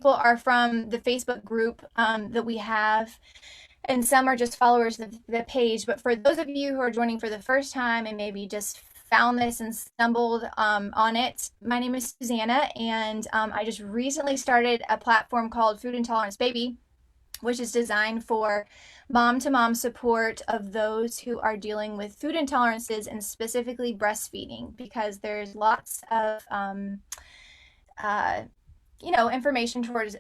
people are from the Facebook group that we have, and some are just followers of the page. But for those of you who are joining for the first time and maybe just found this and stumbled on it, my name is Susanna, and I just recently started a platform called Food Intolerance Baby, which is designed for mom to mom support of those who are dealing with food intolerances and specifically breastfeeding, because there's lots of uh, information towards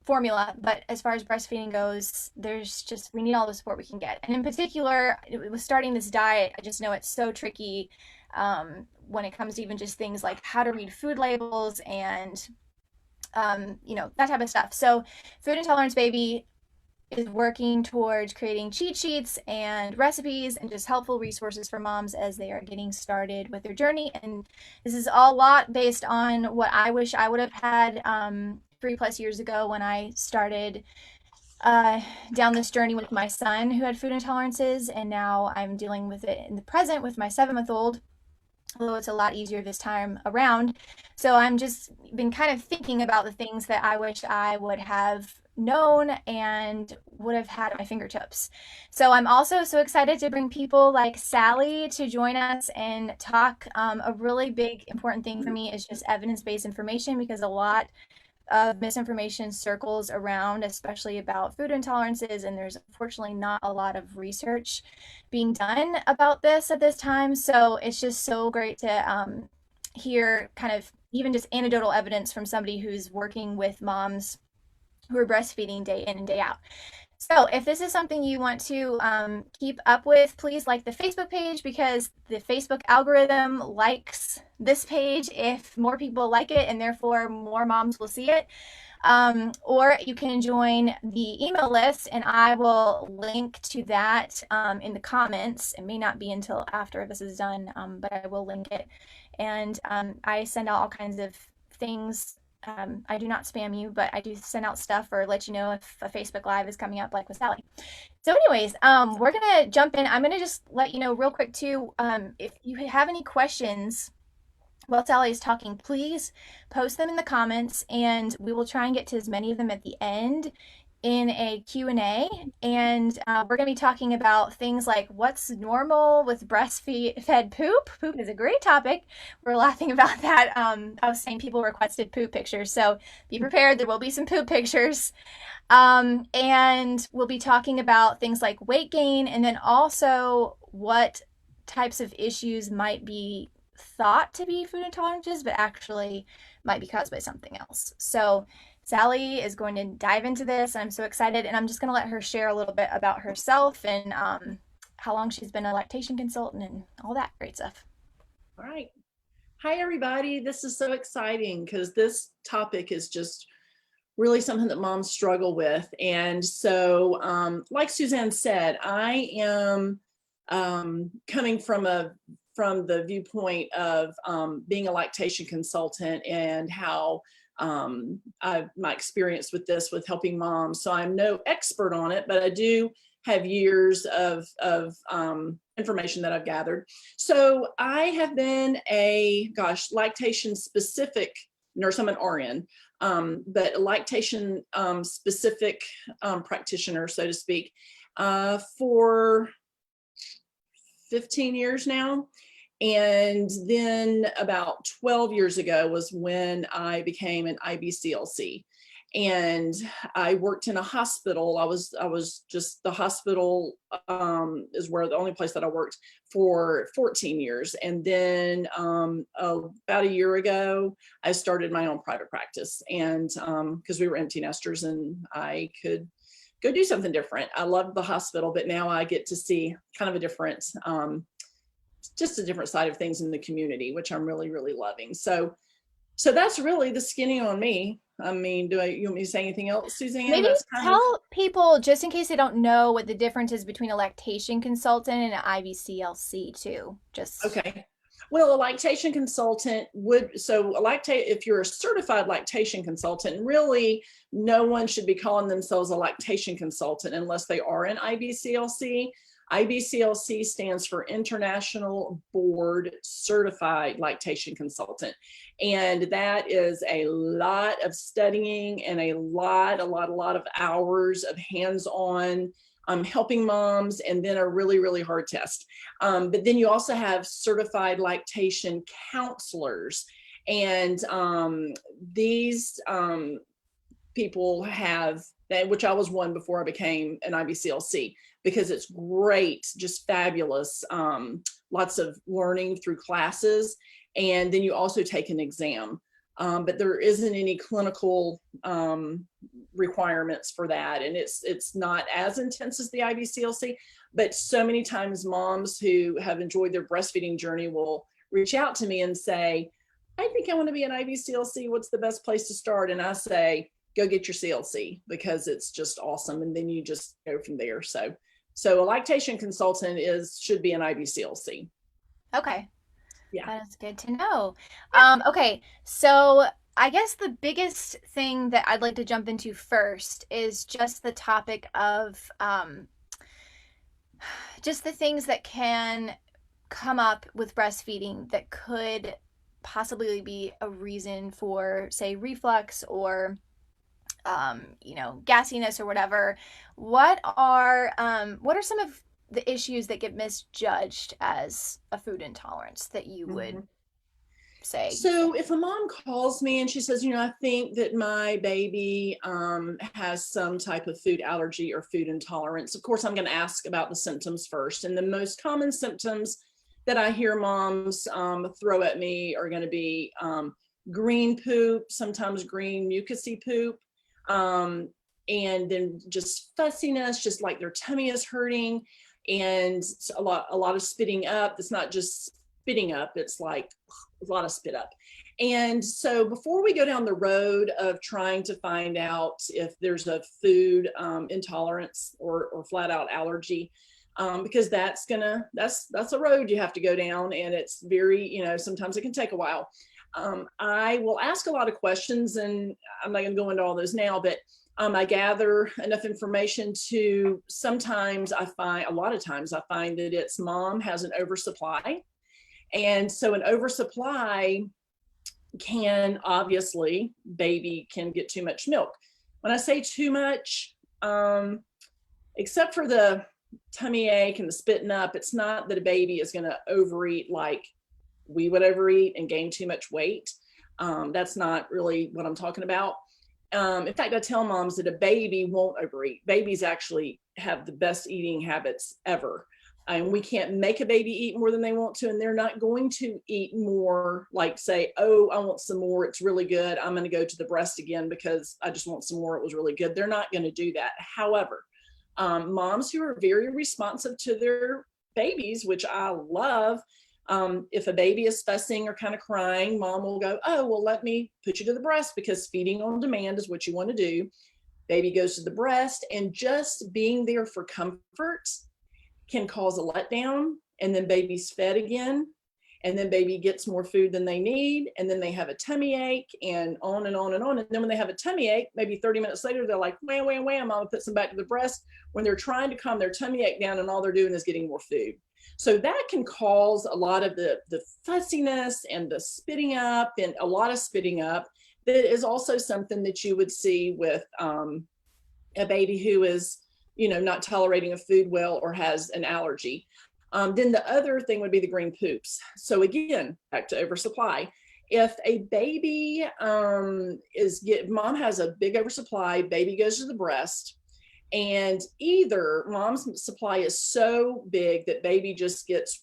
formula, but as far as breastfeeding goes, we need all the support we can get. And in particular, with starting this diet, I just know it's so tricky when it comes to even just things like how to read food labels and that type of stuff. So Food Intolerance Baby is working towards creating cheat sheets and recipes and just helpful resources for moms as they are getting started with their journey. And this is a lot based on what I wish I would have had 3+ years ago when I started down this journey with my son who had food intolerances, and now I'm dealing with it in the present with my 7-month-old, although it's a lot easier this time around. So I'm just been kind of thinking about the things that I wish I would have known and would have had at my fingertips. So I'm also so excited to bring people like Sally to join us and talk. A really big important thing for me is just evidence-based information, because a lot of misinformation circles around, especially about food intolerances, and there's unfortunately not a lot of research being done about this at this time. So it's just so great to hear kind of even just anecdotal evidence from somebody who's working with moms who are breastfeeding day in and day out. So if this is something you want to keep up with, please like the Facebook page, because the Facebook algorithm likes this page if more people like it, and therefore more moms will see it. Or you can join the email list, and I will link to that in the comments. It may not be until after this is done, but I will link it. And I send out all kinds of things. I do not spam you, but I do send out stuff or let you know if a Facebook Live is coming up, like with Sally. So anyways, we're going to jump in. I'm going to just let you know real quick too, if you have any questions while Sally is talking, please post them in the comments, and we will try and get to as many of them at the end in a Q&A. And we're going to be talking about things like what's normal with breastfed poop. Poop is a great topic. We're laughing about that. I was saying people requested poop pictures, so be prepared. There will be some poop pictures. And we'll be talking about things like weight gain, and then also what types of issues might be thought to be food intolerances, but actually might be caused by something else. So Sally is going to dive into this. I'm so excited, and I'm just going to let her share a little bit about herself and how long she's been a lactation consultant and all that great stuff. All right. Hi, everybody. This is so exciting because this topic is just really something that moms struggle with. And so, like Suzanne said, I am coming from the viewpoint of being a lactation consultant and how my experience with this, with helping moms. So I'm no expert on it, but I do have years of information that I've gathered. So I have been a, lactation specific nurse. I'm an RN, but a lactation specific practitioner, so to speak, for 15 years now. And then about 12 years ago was when I became an IBCLC, and I worked in a hospital. I was just, the hospital is where the only place that I worked for 14 years. And then about a year ago, I started my own private practice, and because we were empty nesters and I could go do something different. I loved the hospital, but now I get to see kind of a different, just a different side of things in the community, which I'm really, really loving. So that's really the skinny on me. I mean, you want me to say anything else, Suzanne? Maybe tell people, just in case they don't know, what the difference is between a lactation consultant and an IBCLC too. Okay. Well, a lactation consultant if you're a certified lactation consultant, really no one should be calling themselves a lactation consultant unless they are an IBCLC. IBCLC stands for International Board Certified Lactation Consultant. And that is a lot of studying and a lot of hours of hands-on helping moms, and then a really, really hard test. But then you also have certified lactation counselors. And these people have, which I was one before I became an IBCLC, because it's great, just fabulous, lots of learning through classes. And then you also take an exam. But there isn't any clinical requirements for that. And it's not as intense as the IBCLC, but so many times moms who have enjoyed their breastfeeding journey will reach out to me and say, I think I want to be an IBCLC. What's the best place to start? And I say, go get your CLC, because it's just awesome. And then you just go from there. So a lactation consultant should be an IBCLC. Okay. Yeah. That is good to know. Okay, so I guess the biggest thing that I'd like to jump into first is just the topic of just the things that can come up with breastfeeding that could possibly be a reason for, say, reflux or gassiness or whatever. What are some of the issues that get misjudged as a food intolerance that you would say? So if a mom calls me and she says, I think that my baby has some type of food allergy or food intolerance, of course, I'm going to ask about the symptoms first. And the most common symptoms that I hear moms throw at me are going to be green poop, sometimes green mucousy poop, and then just fussiness, just like their tummy is hurting, and a lot of spitting up. It's not just spitting up, it's like a lot of spit up. And so before we go down the road of trying to find out if there's a food intolerance or flat out allergy, because that's a road you have to go down, and it's very, sometimes it can take a while. I will ask a lot of questions, and I'm not going to go into all those now, but I gather enough information to a lot of times I find that it's mom has an oversupply. And so an oversupply can, obviously, baby can get too much milk. When I say too much, except for the tummy ache and the spitting up, it's not that a baby is going to overeat like we would overeat and gain too much weight. That's not really what I'm talking about. In fact, I tell moms that a baby won't overeat. Babies actually have the best eating habits ever. And we can't make a baby eat more than they want to, and they're not going to eat more, like say, oh, I want some more, it's really good, I'm going to go to the breast again because I just want some more, it was really good. They're not going to do that. However, moms who are very responsive to their babies, which I love, if a baby is fussing or kind of crying, mom will go, oh, well, let me put you to the breast, because feeding on demand is what you want to do. Baby goes to the breast, and just being there for comfort can cause a letdown, and then baby's fed again, and then baby gets more food than they need, and then they have a tummy ache, and on and on and on. And then when they have a tummy ache, maybe 30 minutes later, they're like, wham, wham, wham, mama puts them back to the breast, when they're trying to calm their tummy ache down, and all they're doing is getting more food. So that can cause a lot of the fussiness and the spitting up, and a lot of spitting up. That is also something that you would see with a baby who is, not tolerating a food well or has an allergy. Then the other thing would be the green poops. So again, back to oversupply. If a baby mom has a big oversupply, baby goes to the breast, and either mom's supply is so big that baby just gets,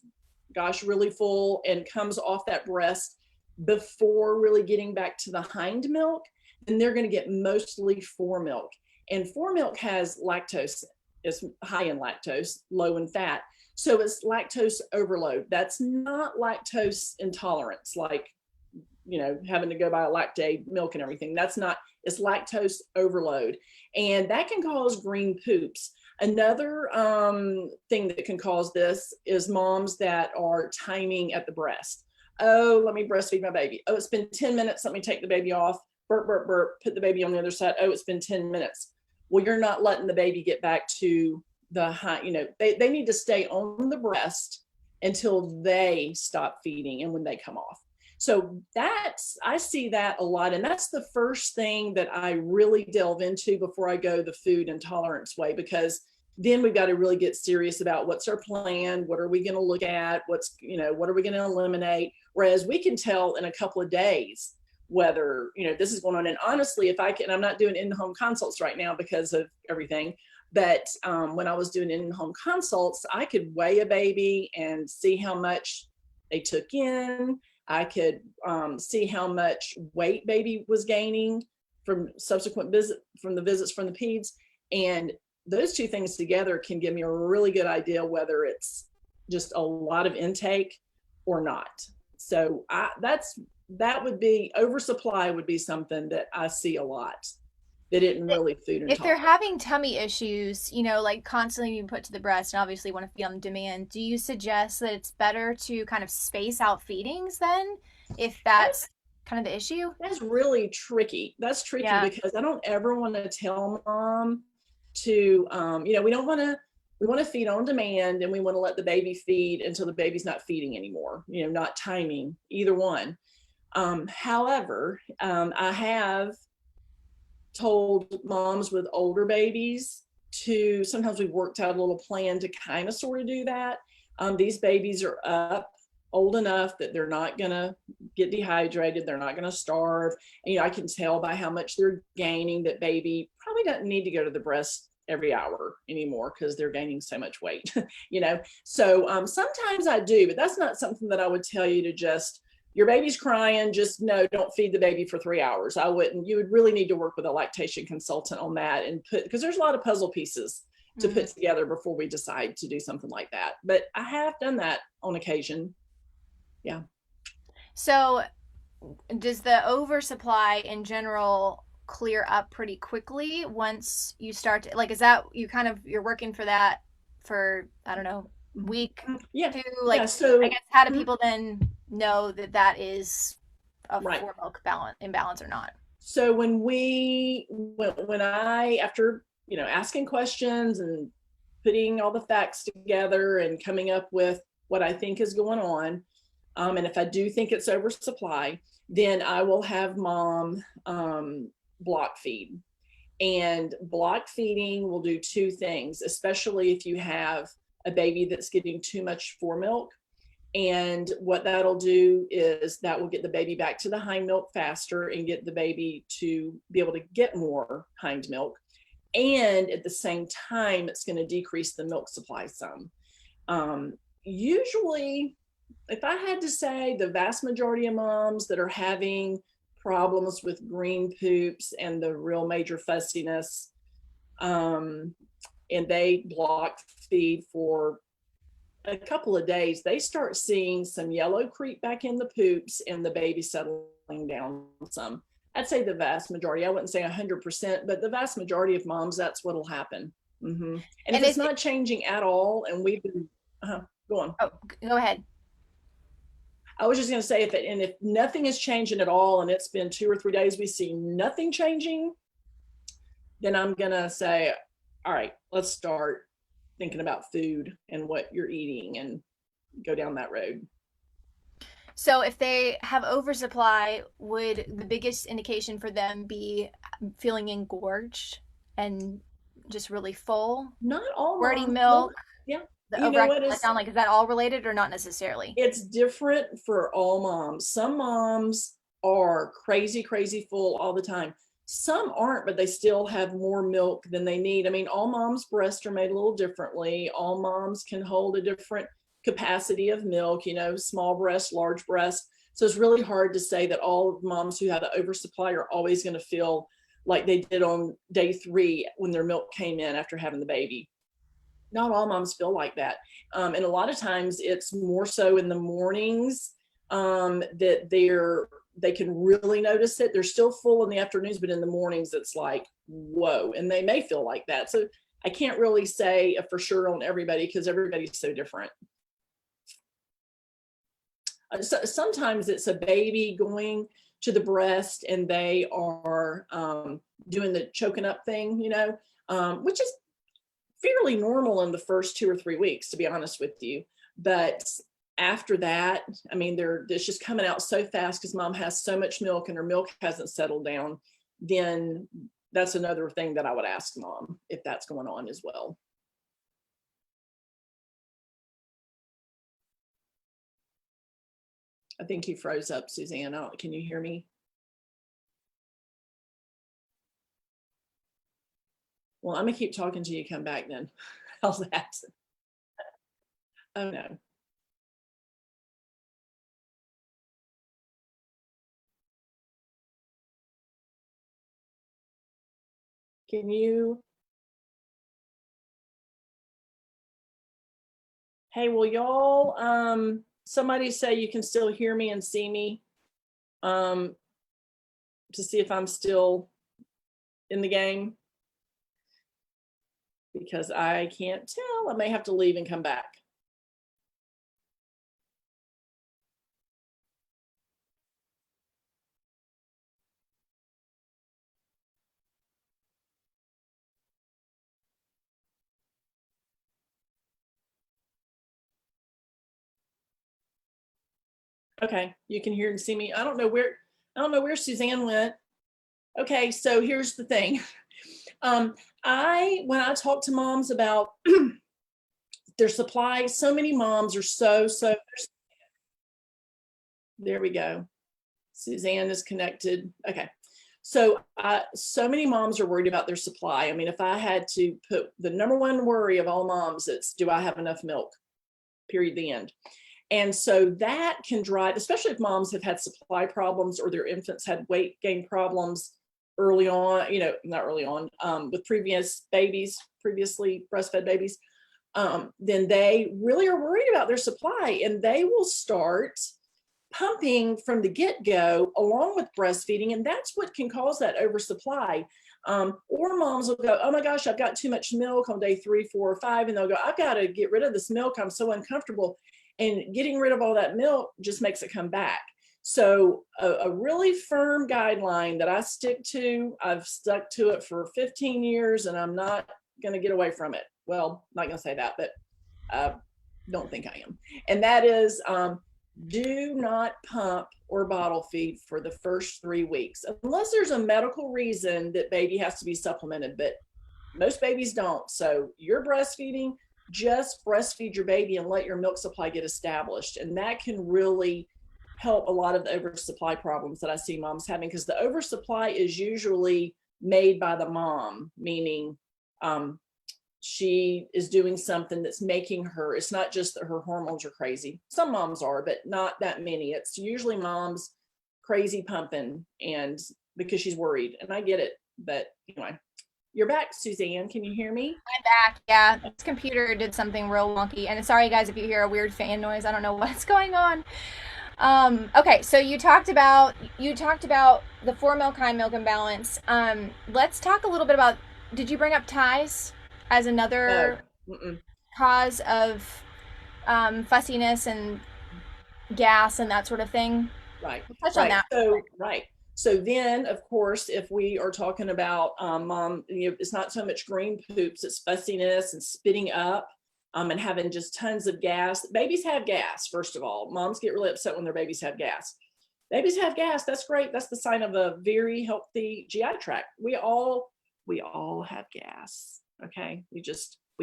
really full and comes off that breast before really getting back to the hind milk, then they're going to get mostly foremilk. And foremilk has lactose. It's high in lactose, low in fat. So it's lactose overload. That's not lactose intolerance, like, having to go buy a lactate milk and everything. That's not, it's lactose overload. And that can cause green poops. Another thing that can cause this is moms that are timing at the breast. Oh, let me breastfeed my baby. Oh, it's been 10 minutes. Let me take the baby off. Burp, burp, burp, put the baby on the other side. Oh, it's been 10 minutes. Well, you're not letting the baby get back to the high, they need to stay on the breast until they stop feeding and when they come off. So I see that a lot. And that's the first thing that I really delve into before I go the food intolerance way, because then we've got to really get serious about what's our plan, what are we going to look at, what are we going to eliminate? Whereas we can tell in a couple of days whether, this is going on. And honestly, I'm not doing in-home consults right now because of everything, but when I was doing in-home consults, I could weigh a baby and see how much they took in. I could see how much weight baby was gaining from subsequent from the visits from the peds. And those two things together can give me a really good idea whether it's just a lot of intake or not. So that would be, oversupply would be something that I see a lot that isn't really food intolerant. If they're having tummy issues, like constantly being put to the breast and obviously want to feed on demand, do you suggest that it's better to kind of space out feedings then, if that's kind of the issue? That's really tricky. That's tricky because I don't ever want to tell mom to, we want to feed on demand and we want to let the baby feed until the baby's not feeding anymore, not timing either one. However, I have told moms with older babies to, sometimes we've worked out a little plan to kind of sort of do that. These babies are up old enough that they're not going to get dehydrated. They're not going to starve. And, I can tell by how much they're gaining that baby probably doesn't need to go to the breast every hour anymore because they're gaining so much weight, So sometimes I do, but that's not something that I would tell you to just, your baby's crying, just no, don't feed the baby for 3 hours. I wouldn't. You would really need to work with a lactation consultant on that and because there's a lot of puzzle pieces to put together before we decide to do something like that. But I have done that on occasion. Yeah. So does the oversupply in general clear up pretty quickly once you start to, is that you're working for that for, I don't know, week, two? So I guess how do people then know that is a full milk imbalance or not? So when I, after, asking questions and putting all the facts together and coming up with what I think is going on, and if I do think it's oversupply, then I will have mom block feed. And block feeding will do two things, especially if you have a baby that's getting too much foremilk. And what that'll do is that will get the baby back to the hind milk faster and get the baby to be able to get more hind milk. And at the same time, it's going to decrease the milk supply some. Usually, if I had to say, the vast majority of moms that are having problems with green poops and the real major fussiness, and they block feed for a couple of days, they start seeing some yellow creep back in the poops and the baby settling down some. I'd say the vast majority, I wouldn't say 100%, but the vast majority of moms, that's what'll happen. And if it's not changing at all, and we've been, go on. Oh, go ahead. I was just going to say, if nothing is changing at all, and it's been 2 or 3 days, we see nothing changing, then I'm going to say, all right, let's start thinking about food and what you're eating and go down that road. So if they have oversupply, would the biggest indication for them be feeling engorged and just really full? Not all. Squirting milk? Yeah. The is that all related or not necessarily? It's different for all moms. Some moms are crazy full all the time. Some aren't, but they still have more milk than they need. I mean, all moms' breasts are made a little differently. All moms can hold a different capacity of milk, small breast, large breast. So it's really hard to say that all moms who have an oversupply are always going to feel like they did on day 3 when their milk came in after having the baby. Not all moms feel like that. And a lot of times it's more so in the mornings that they can really notice it. They're still full in the afternoons, but in the mornings it's like, whoa, and they may feel like that. So I can't really say for sure on everybody because everybody's so different. So sometimes it's a baby going to the breast and they are doing the choking up thing, which is fairly normal in the first 2 or 3 weeks, to be honest with you. But after that, I mean, it's just coming out so fast because mom has so much milk and her milk hasn't settled down. Then that's another thing that I would ask mom if that's going on as well. I think you froze up, Suzanne. Can you hear me? Well, I'm gonna keep talking till you come back then. How's that? Oh no. Can you? Hey, will y'all, somebody say you can still hear me and see me, to see if I'm still in the game? Because I can't tell. I may have to leave and come back. Okay, you can hear and see me. I don't know where Suzanne went. Okay, so here's the thing. When I talk to moms about their supply, so many moms are so there we go. Suzanne is connected. Okay. So so many moms are worried about their supply. I mean, if I had to put the number one worry of all moms, it's do I have enough milk? Period, the end. And so that can drive, especially if moms have had supply problems or their infants had weight gain problems early on, not early on, with previously breastfed babies, then they really are worried about their supply and they will start pumping from the get-go along with breastfeeding, and that's what can cause that oversupply. Or moms will go, oh my gosh, I've got too much milk on day 3, 4, or 5, and they'll go, I've got to get rid of this milk, I'm so uncomfortable. And getting rid of all that milk just makes it come back. So a really firm guideline that I stick to, I've stuck to it for 15 years and I'm not going to get away from it. Well, not going to say that, but don't think I am. And that is, do not pump or bottle feed for the first 3 weeks, unless there's a medical reason that baby has to be supplemented, but most babies don't. So you're breastfeeding, just breastfeed your baby and let your milk supply get established. And that can really help a lot of the oversupply problems that I see moms having, because the oversupply is usually made by the mom, meaning she is doing something that's making her, it's not just that her hormones are crazy. Some moms are, but not that many. It's usually mom's crazy pumping and because she's worried. And I get it. But anyway, you're back, Suzanne. Can you hear me? I'm back. Yeah, this computer did something real wonky. And sorry, guys, if you hear a weird fan noise. I don't know what's going on. Okay, so you talked about the for-milk, high-milk imbalance. Let's talk a little bit about. Did you bring up ties as another cause of fussiness and gas and that sort of thing? Right. We'll touch on that. So right. So then, of course, if we are talking about mom, it's not so much green poops, it's fussiness and spitting up, and having just tons of gas. Babies have gas, first of all. Moms get really upset when their babies have gas. Babies have gas. That's great. That's the sign of a very healthy GI tract. We all have gas. Okay. We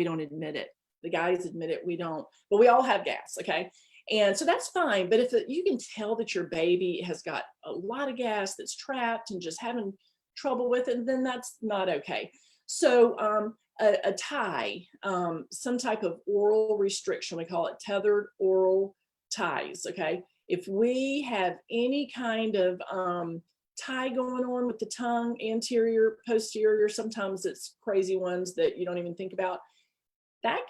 don't admit it. The guys admit it. We don't, but we all have gas. Okay. And so that's fine. But if you can tell that your baby has got a lot of gas that's trapped and just having trouble with it, then that's not okay. So a tie, some type of oral restriction, we call it tethered oral ties. Okay. If we have any kind of tie going on with the tongue, anterior, posterior, sometimes it's crazy ones that you don't even think about. That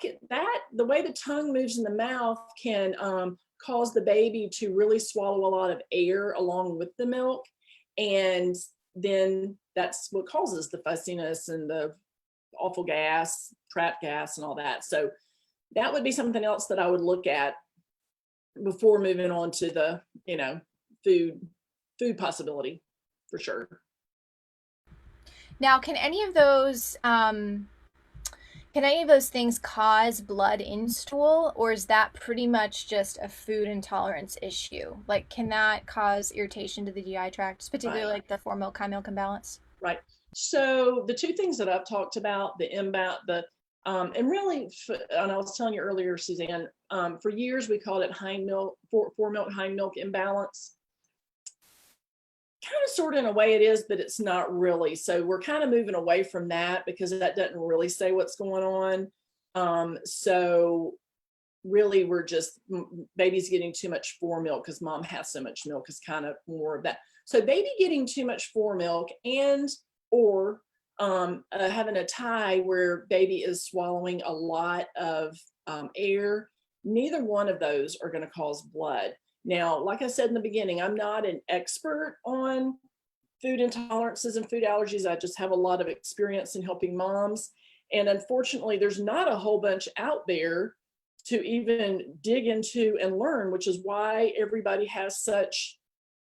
the way the tongue moves in the mouth can cause the baby to really swallow a lot of air along with the milk, and then that's what causes the fussiness and the awful gas, trap gas, and all that. So that would be something else that I would look at before moving on to the food possibility, for sure. Now, can any of those Can any of those things cause blood in stool, or is that pretty much just a food intolerance issue? Like, can that cause irritation to the GI tract, particularly Right, like the fore milk, high milk imbalance? right. So the two things that I've talked about, the imbalance, and really, and I was telling you earlier, Suzanne, for years we called it hind milk, fore milk, hind milk imbalance. Kind of sort of in a way it is, but it's not really. So we're kind of moving away from that because that doesn't really say what's going on. So really we're just baby's getting too much fore milk because mom has so much milk is kind of more of that. So baby getting too much fore milk and or having a tie where baby is swallowing a lot of air, neither one of those are going to cause blood. Now, like I said in the beginning, I'm not an expert on food intolerances and food allergies. I just have a lot of experience in helping moms. And unfortunately, there's not a whole bunch out there to even dig into and learn, which is why everybody has such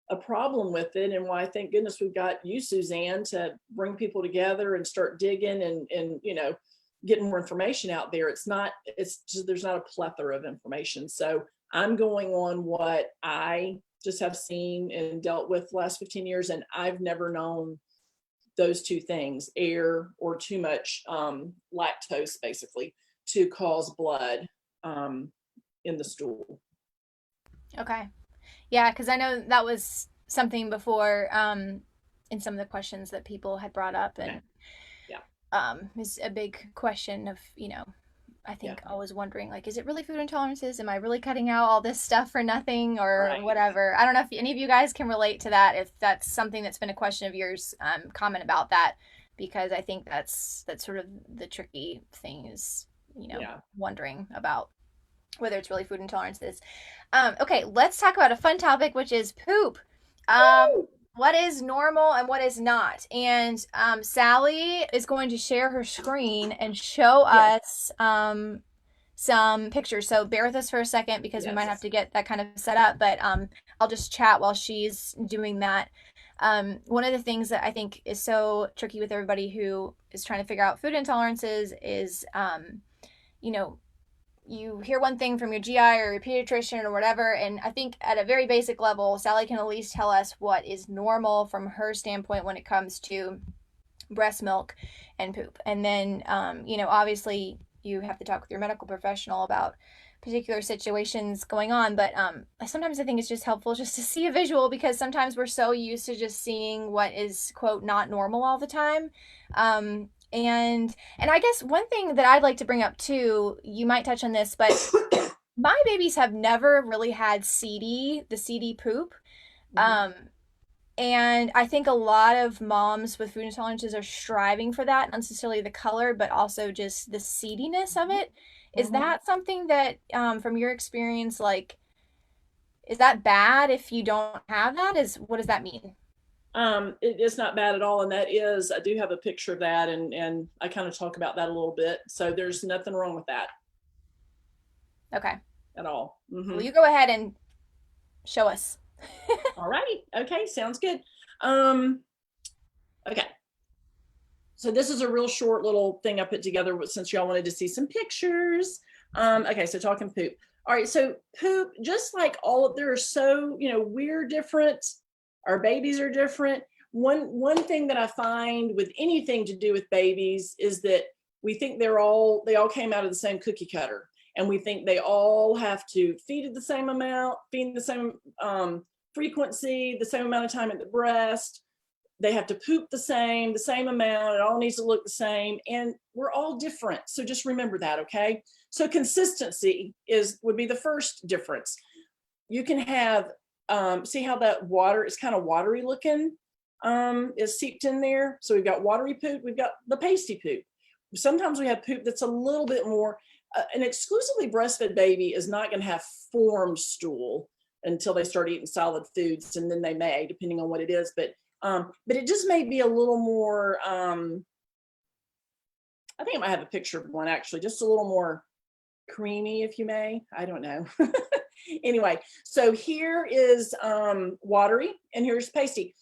a problem with it, and why thank goodness we've got you, Suzanne, to bring people together and start digging and getting more information out there. It's just, there's not a plethora of information. So I'm going on what I just have seen and dealt with the last 15 years, and I've never known those two things, air or too much lactose, basically, to cause blood in the stool. Okay. Yeah, because I know that was something before in some of the questions that people had brought up, Okay. and Yeah. is a big question of, I Yeah. think always wondering, like, is it really food intolerances? Am I really cutting out all this stuff for nothing or Right. whatever? I don't know if any of you guys can relate to that, if that's something that's been a question of yours, comment about that, because I think that's sort of the tricky thing is, Yeah. wondering about whether it's really food intolerances. Okay, let's talk about a fun topic, which is poop. Woo! What is normal and what is not? And Sally is going to share her screen and show Yes. us some pictures. So bear with us for a second because we might have Yes. to get that kind of set up. But I'll just chat while she's doing that. One of the things that I think is so tricky with everybody who is trying to figure out food intolerances is, you know, you hear one thing from your GI or your pediatrician or whatever, and I think at a very basic level, Sally can at least tell us what is normal from her standpoint when it comes to breast milk and poop. And then, obviously you have to talk with your medical professional about particular situations going on, but sometimes I think it's just helpful just to see a visual because sometimes we're so used to just seeing what is quote not normal all the time. And I guess one thing that I'd like to bring up too, you might touch on this, but my babies have never really had the CD poop. Mhm. Um, and I think a lot of moms with food intolerances are striving for that, not necessarily the color, but also just the seediness of it. Is Mhm. that something that, from your experience, like, is that bad if you don't have that? What does that mean? It's not bad at all, and that is, I do have a picture of that, and I kind of talk about that a little bit. So there's nothing wrong with that Okay. at all. Well, you go ahead and show us. All right. Okay. Sounds good. Um, okay. So this is a real short little thing I put together since y'all wanted to see some pictures. Okay. So talking poop. All right. So poop, just like there are so, we're different. Our babies are different. One thing that I find with anything to do with babies is that we think they all came out of the same cookie cutter, and we think they all have to feed at the same amount, feed the same frequency, the same amount of time at the breast. They have to poop the same amount. It all needs to look the same, and we're all different. So just remember that, okay? So consistency would be the first difference. You can have see how that water is kind of watery looking, is seeped in there. So we've got watery poop, we've got the pasty poop. Sometimes we have poop that's a little bit more. An exclusively breastfed baby is not going to have formed stool until they start eating solid foods, and then they may, depending on what it is. But it just may be a little more. I think I might have a picture of one actually, just a little more creamy, if you may. I don't know. Anyway, so here is watery, and here's pasty.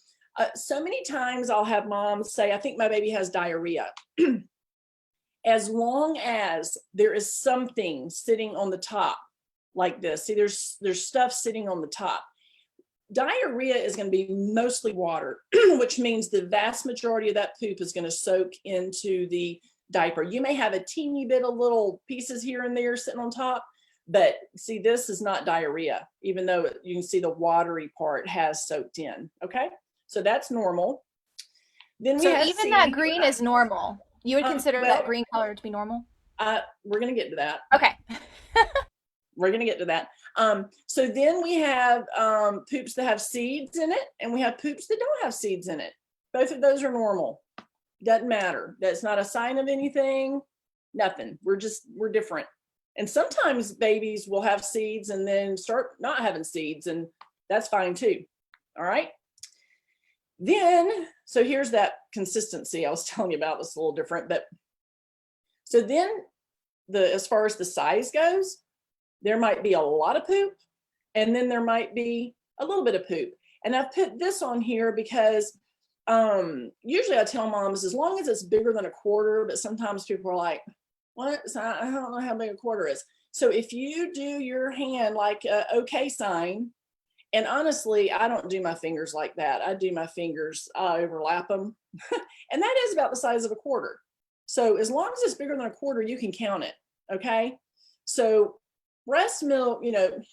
So many times I'll have moms say, "I think my baby has diarrhea." as long as there is something sitting on the top like this. See, there's stuff sitting on the top. Diarrhea is going to be mostly water, which means the vast majority of that poop is going to soak into the diaper. You may have a teeny bit of little pieces here and there sitting on top, but see, this is not diarrhea, even though you can see the watery part has soaked in. Okay, so that's normal. Then we So have even that C. green is normal. You would consider that Well, green color to be normal? we're going to get to that. Okay. We're going to get to that. So then we have poops that have seeds in it, and we have poops that don't have seeds in it. Both of those are normal. Doesn't matter. That's not a sign of anything. Nothing. We're different. And sometimes babies will have seeds and then start not having seeds, and that's fine too. All right. Then, so here's that consistency I was telling you about. It's a little different, but so then as far as the size goes, there might be a lot of poop, and then there might be a little bit of poop. And I've put this on here because usually I tell moms, as long as it's bigger than a quarter, but sometimes people are like, what? So I don't know how big a quarter is. So if you do your hand like a okay sign, and honestly, I don't do my fingers like that. I do my fingers, I overlap them. And that is about the size of a quarter. So as long as it's bigger than a quarter, you can count it, okay? So breast milk,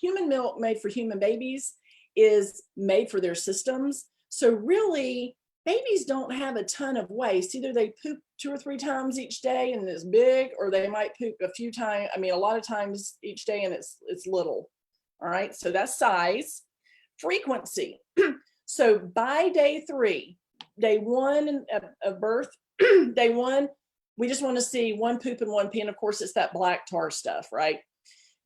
human milk made for human babies is made for their systems. So really, babies don't have a ton of waste. Either they poop 2 or 3 times each day and it's big, or they might poop a few times. I mean, a lot of times each day and it's little. All right, so that's size. Frequency. So by day 3, day 1 of birth, day 1, we just want to see 1 poop and 1 pee. And of course, it's that black tar stuff, right?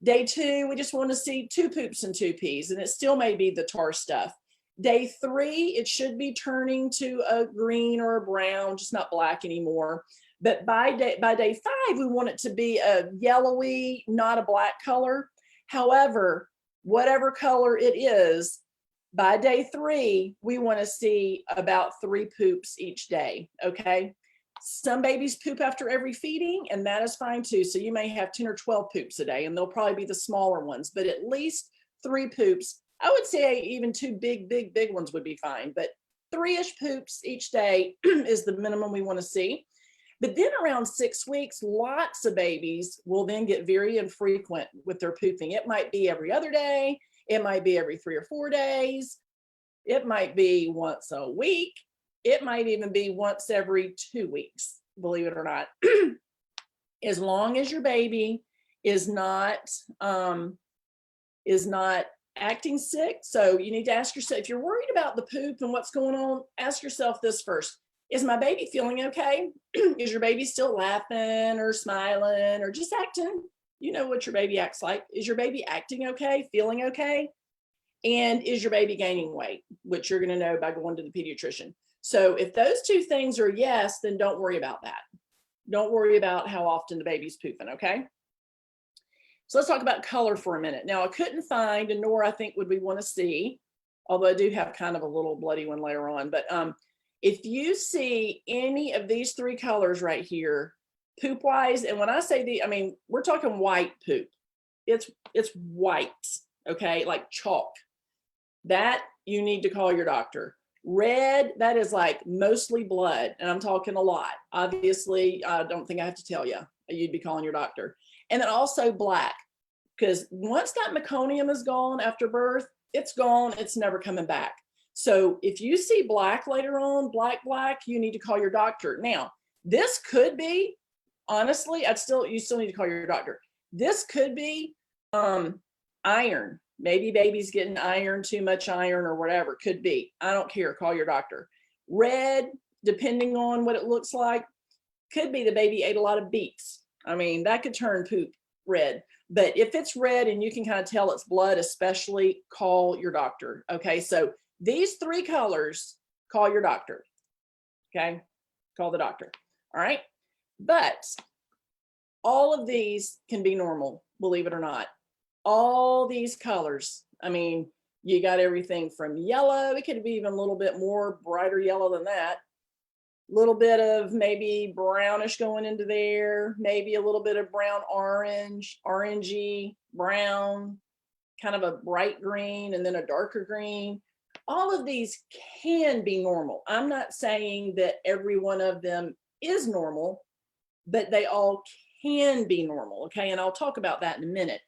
Day 2, we just want to see 2 poops and 2 pees, and it still may be the tar stuff. Day 3, it should be turning to a green or a brown, just not black anymore. But by day 5, we want it to be a yellowy, not a black color. However, whatever color it is, by day 3, we want to see about 3 poops each day, okay? Some babies poop after every feeding, and that is fine too. So you may have 10 or 12 poops a day, and they'll probably be the smaller ones, but at least 3 poops. I would say even 2 big ones would be fine, but 3-ish poops each day is the minimum we want to see. But then around 6 weeks, lots of babies will then get very infrequent with their pooping. It might be every other day. It might be every 3 or 4 days. It might be once a week. It might even be once every 2 weeks, believe it or not. As long as your baby is not acting sick. So you need to ask yourself, if you're worried about the poop and what's going on, ask yourself this first. Is my baby feeling okay? Is your baby still laughing or smiling or just acting? You know what your baby acts like. Is your baby acting okay, feeling okay? And is your baby gaining weight, which you're going to know by going to the pediatrician. So if those 2 things are yes, then don't worry about that. Don't worry about how often the baby's pooping, okay? So let's talk about color for a minute. Now, I couldn't find, and nor I think would we want to see, although I do have kind of a little bloody one later on, but if you see any of these 3 colors right here, poop wise, and when I say I mean, we're talking white poop. It's white, okay, like chalk. That you need to call your doctor. Red, that is like mostly blood, and I'm talking a lot. Obviously, I don't think I have to tell you, you'd be calling your doctor. And then also black, because once that meconium is gone after birth, it's gone, it's never coming back. So if you see black later on, black, you need to call your doctor. Now, this could be, honestly, you still need to call your doctor. This could be iron. Maybe baby's getting iron, too much iron or whatever, could be. I don't care, call your doctor. Red, depending on what it looks like, could be the baby ate a lot of beets. I mean, that could turn poop red. But if it's red and you can kind of tell it's blood, especially, call your doctor. Okay, so these 3 colors, call your doctor. Okay, call the doctor. All right, but all of these can be normal, believe it or not. All these colors, I mean, you got everything from yellow, it could be even a little bit more brighter yellow than that. little bit of maybe brownish going into there, maybe a little bit of brown orange, orangey, brown, kind of a bright green, and then a darker green. All of these can be normal. I'm not saying that every one of them is normal, but they all can be normal, okay? And I'll talk about that in a minute.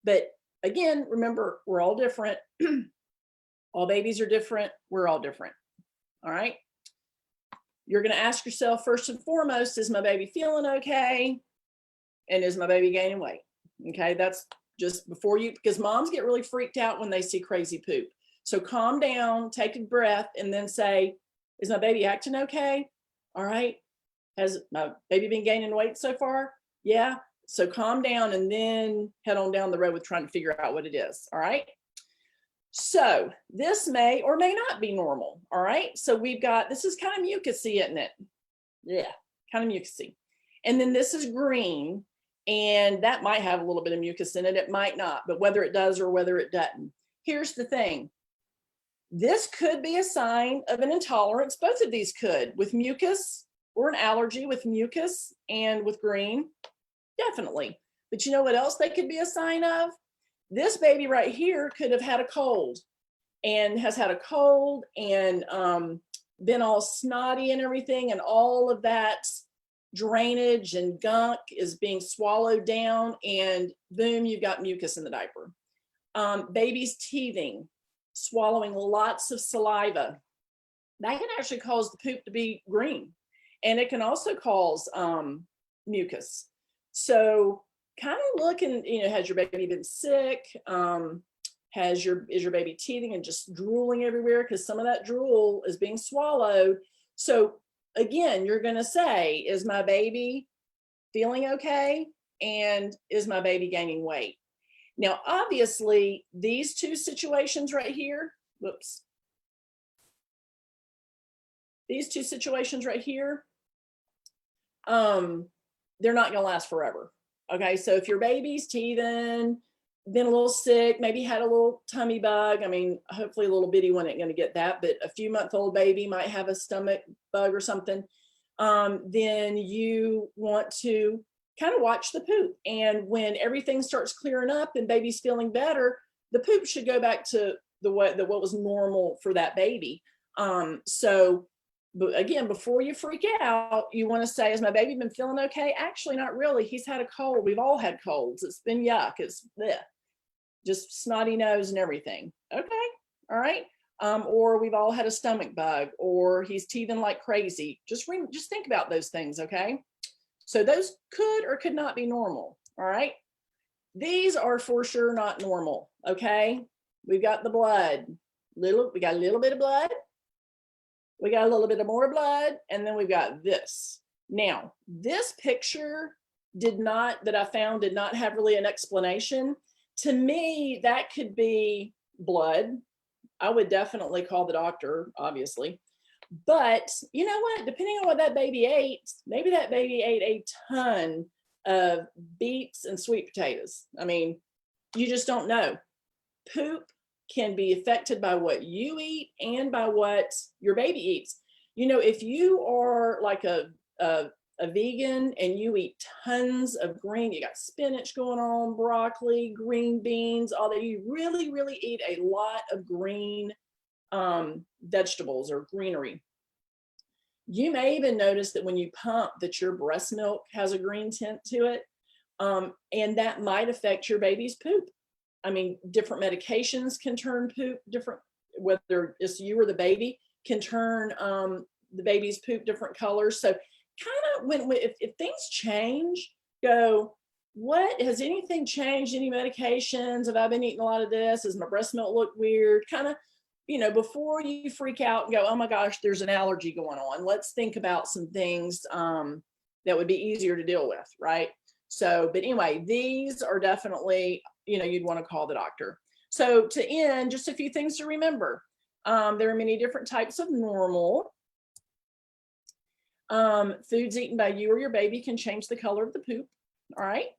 But again, remember, we're all different. All babies are different. We're all different, all right? You're gonna ask yourself first and foremost, is my baby feeling okay? And is my baby gaining weight? Okay, that's just before you, because moms get really freaked out when they see crazy poop. So calm down, take a breath, and then say, is my baby acting okay? All right. Has my baby been gaining weight so far? Yeah. So calm down and then head on down the road with trying to figure out what it is. All right. So this may or may not be normal. All right. So we've got, this is kind of mucusy, isn't it? Yeah, kind of mucusy. And then this is green, and that might have a little bit of mucus in it. It might not, but whether it does or whether it doesn't. Here's the thing. This could be a sign of an intolerance. Both of these could, with mucus, or an allergy with mucus and with green, definitely. But you know what else they could be a sign of? This baby right here could have had a cold and has had a cold and been all snotty and everything, and all of that drainage and gunk is being swallowed down, and boom, you've got mucus in the diaper. Babies teething, swallowing lots of saliva. That can actually cause the poop to be green, and it can also cause mucus. So kind of looking, has your baby been sick? Is your baby teething and just drooling everywhere? Because some of that drool is being swallowed. So again, you're going to say, is my baby feeling okay? And is my baby gaining weight? Now, obviously, these two situations right here, these two situations right here, they're not going to last forever. Okay, so if your baby's teething, been a little sick, maybe had a little tummy bug. I mean, hopefully a little bitty one ain't going to get that, but a few month old baby might have a stomach bug or something. Then you want to kind of watch the poop. And when everything starts clearing up and baby's feeling better, the poop should go back to what was normal for that baby. But again, before you freak out, you want to say, has my baby been feeling okay? Actually, not really. He's had a cold. We've all had colds. It's been yuck. It's bleh, just snotty nose and everything. Okay. All right. Or we've all had a stomach bug, or he's teething like crazy. Just think about those things. Okay. So those could or could not be normal. All right. These are for sure not normal. Okay. We've got the blood. We got a little bit of blood. We got a little bit of more blood, and then we've got this. Now, this picture that I found did not have really an explanation. To me, that could be blood. I would definitely call the doctor, obviously. But you know what? Depending on what that baby ate, maybe that baby ate a ton of beets and sweet potatoes. I mean, you just don't know. Poop can be affected by what you eat and by what your baby eats. If you are like a vegan and you eat tons of green, you got spinach going on, broccoli, green beans, all that, you really, really eat a lot of green vegetables or greenery. You may even notice that when you pump that your breast milk has a green tint to it, and that might affect your baby's poop. I mean, different medications can turn poop different, whether it's you or the baby, can turn the baby's poop different colors. So kind of if things change, go, what, has anything changed? Any medications? Have I been eating a lot of this? Does my breast milk look weird? Kind of, before you freak out and go, oh my gosh, there's an allergy going on. Let's think about some things that would be easier to deal with, right? So, but anyway, these are definitely, you'd want to call the doctor. So to end, just a few things to remember. There are many different types of normal. Foods eaten by you or your baby can change the color of the poop. All right.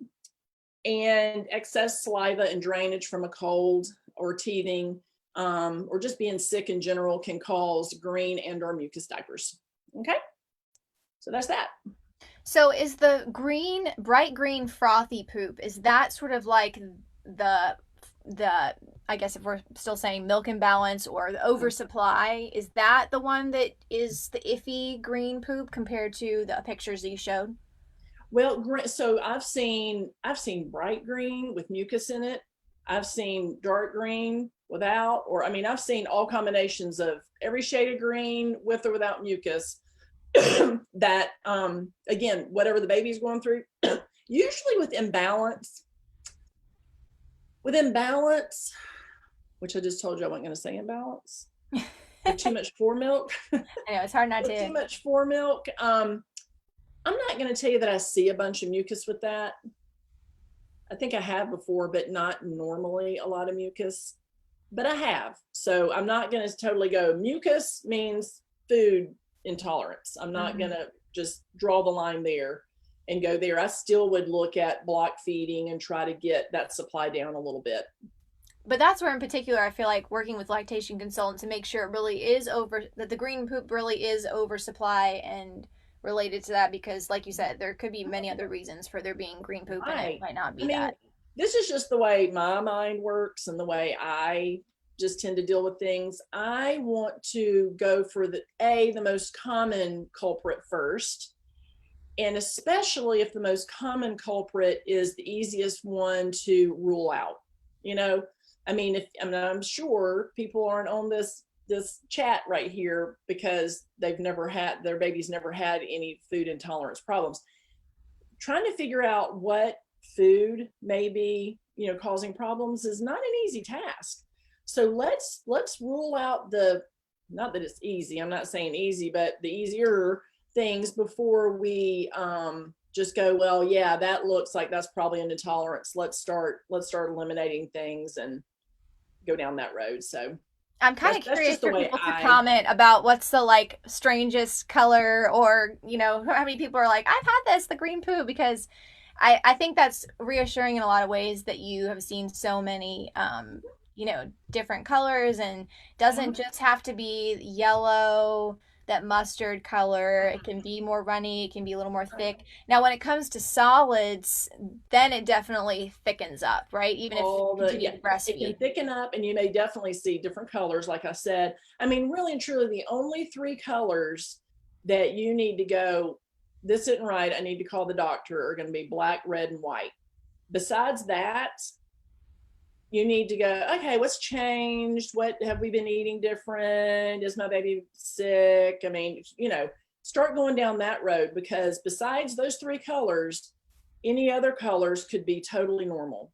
And excess saliva and drainage from a cold or teething, or just being sick in general, can cause green and or mucus diapers. Okay. So that's that. So is the green, bright green frothy poop, is that sort of like the the I guess if we're still saying milk imbalance or the oversupply, is that the one that is the iffy green poop compared to the pictures that you showed? Well, so I've seen bright green with mucus in it. I've seen dark green without, or I mean, I've seen all combinations of every shade of green with or without mucus. That again, whatever the baby's going through, usually with imbalance, which I just told you I wasn't going to say imbalance, with too much fore milk, I know it's hard not with to. too much fore milk. I'm not going to tell you that I see a bunch of mucus with that. I think I have before, but not normally a lot of mucus, but I have. So I'm not going to totally go mucus means food intolerance. I'm not going Mhm. to just draw the line there and go there. I still would look at block feeding and try to get that supply down a little bit. But that's where in particular I feel like working with lactation consultants to make sure it really is over, that the green poop really is oversupply and related to that, because like you said, there could be many other reasons for there being green poop and it Right. might not I be mean, that. this is just the way my mind works and the way I just tend to deal with things. I want to go for the most common culprit first. And especially if the most common culprit is the easiest one to rule out. You know, I mean, if I mean, I'm sure people aren't on this chat right here because their baby's never had any food intolerance problems. Trying to figure out what food may be, causing problems is not an easy task. So let's rule out the, not that it's easy, I'm not saying easy, but the easier things before we just go, well, yeah, that looks like that's probably an intolerance. Let's start eliminating things and go down that road. So I'm kind of that's curious just the for way people to I. comment about what's the like strangest color, or how many people are like, I've had this, the green poo, because I think that's reassuring in a lot of ways that you have seen so many different colors, and Uh-huh. doesn't just have to be yellow, that mustard color. It can be more runny, it can be a little more thick. Now when it comes to solids, then it definitely thickens up, right? Even if you All the continue Yeah, to it can breastfeed. thicken up and you may definitely see different colors, like I said. I mean, really and truly, the only three colors that you need to go, this isn't right, I need to call the doctor, are going to be black, red, and white. Besides that, you need to go, okay, what's changed? What have we been eating different? Is my baby sick? I mean, start going down that road, because besides those three colors, any other colors could be totally normal.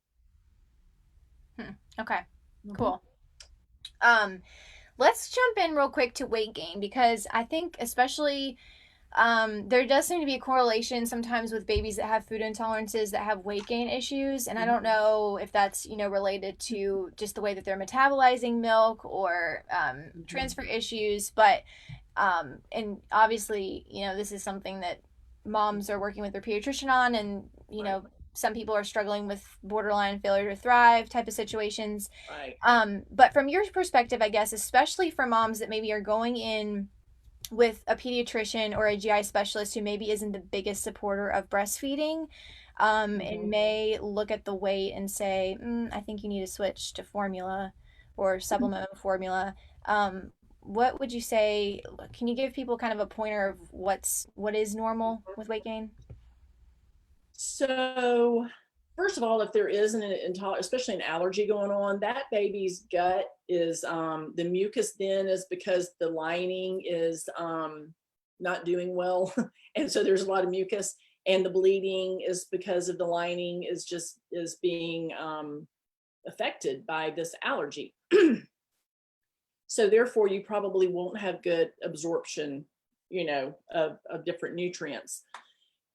Okay, Mhm. cool. Um, let's jump in real quick to weight gain, because I think especially there does seem to be a correlation sometimes with babies that have food intolerances that have weight gain issues, and I don't know if that's related to just the way that they're metabolizing milk, or Mhm. transfer issues, but and obviously this is something that moms are working with their pediatrician on, and Right, some people are struggling with borderline failure to thrive type of situations. right. But from your perspective, I guess, especially for moms that maybe are going in with a pediatrician or a GI specialist who maybe isn't the biggest supporter of breastfeeding, and Mhm. may look at the weight and say, I think you need to switch to formula or supplement with formula. What would you say? Can you give people kind of a pointer of what is normal with weight gain? So, first of all, if there is an intolerance, especially an allergy going on, that baby's gut is the mucus then is because the lining is not doing well, and so there's a lot of mucus, and the bleeding is because of the lining is being affected by this allergy. So therefore, you probably won't have good absorption, of different nutrients.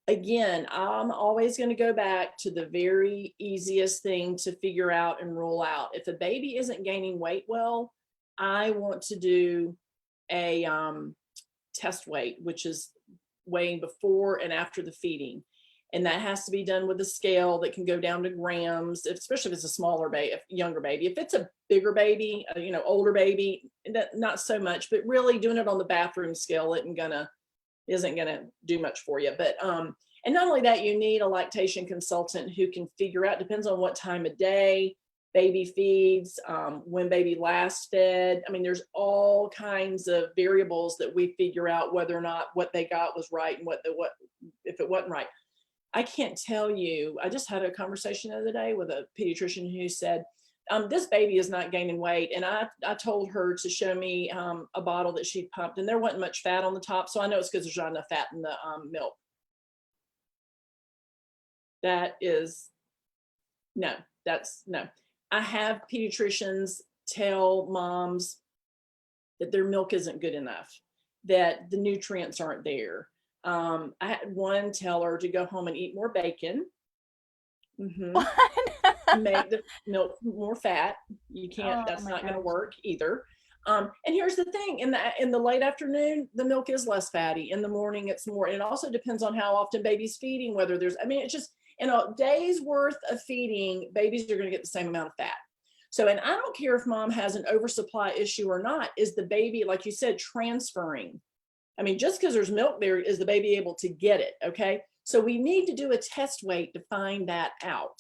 Again, I'm always going to go back to the very easiest thing to figure out and rule out. If a baby isn't gaining weight well, I want to do a test weight, which is weighing before and after the feeding. And that has to be done with a scale that can go down to grams, especially if it's a smaller baby, younger baby. If it's a bigger baby, older baby, not so much, but really doing it on the bathroom scale isn't gonna isn't going to do much for you. But and not only that, you need a lactation consultant who can figure out, depends on what time of day baby feeds, when baby last fed. I mean, there's all kinds of variables that we figure out whether or not what they got was right and what if it wasn't right. I can't tell you. I just had a conversation the other day with a pediatrician who said, this baby is not gaining weight. And I told her to show me a bottle that she'd pumped, and there wasn't much fat on the top. So I know it's because there's not enough fat in the milk. That is, no, that's no. I have pediatricians tell moms that their milk isn't good enough, that the nutrients aren't there. I had one tell her to go home and eat more bacon. Make the milk more fat. You can't, that's not going to work either. And here's the thing, in the late afternoon, the milk is less fatty. In the morning, it's more. And it also depends on how often baby's feeding, whether there's, I mean, it's just, in a day's worth of feeding, babies are going to get the same amount of fat. So, and I don't care if mom has an oversupply issue or not, is the baby, like you said, transferring? I mean, just because there's milk there, is the baby able to get it? Okay. So we need to do a test weight to find that out.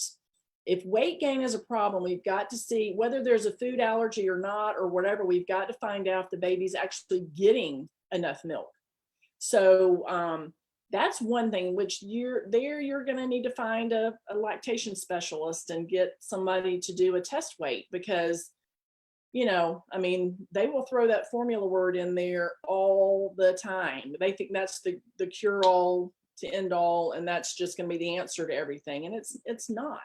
If weight gain is a problem, we've got to see whether there's a food allergy or not, or whatever. We've got to find out if the baby's actually getting enough milk. So that's one thing, which you're going to need to find a lactation specialist and get somebody to do a test weight, because, you know, I mean, they will throw that formula word in there all the time. They think that's the cure all to end all, and that's just going to be the answer to everything. And it's not.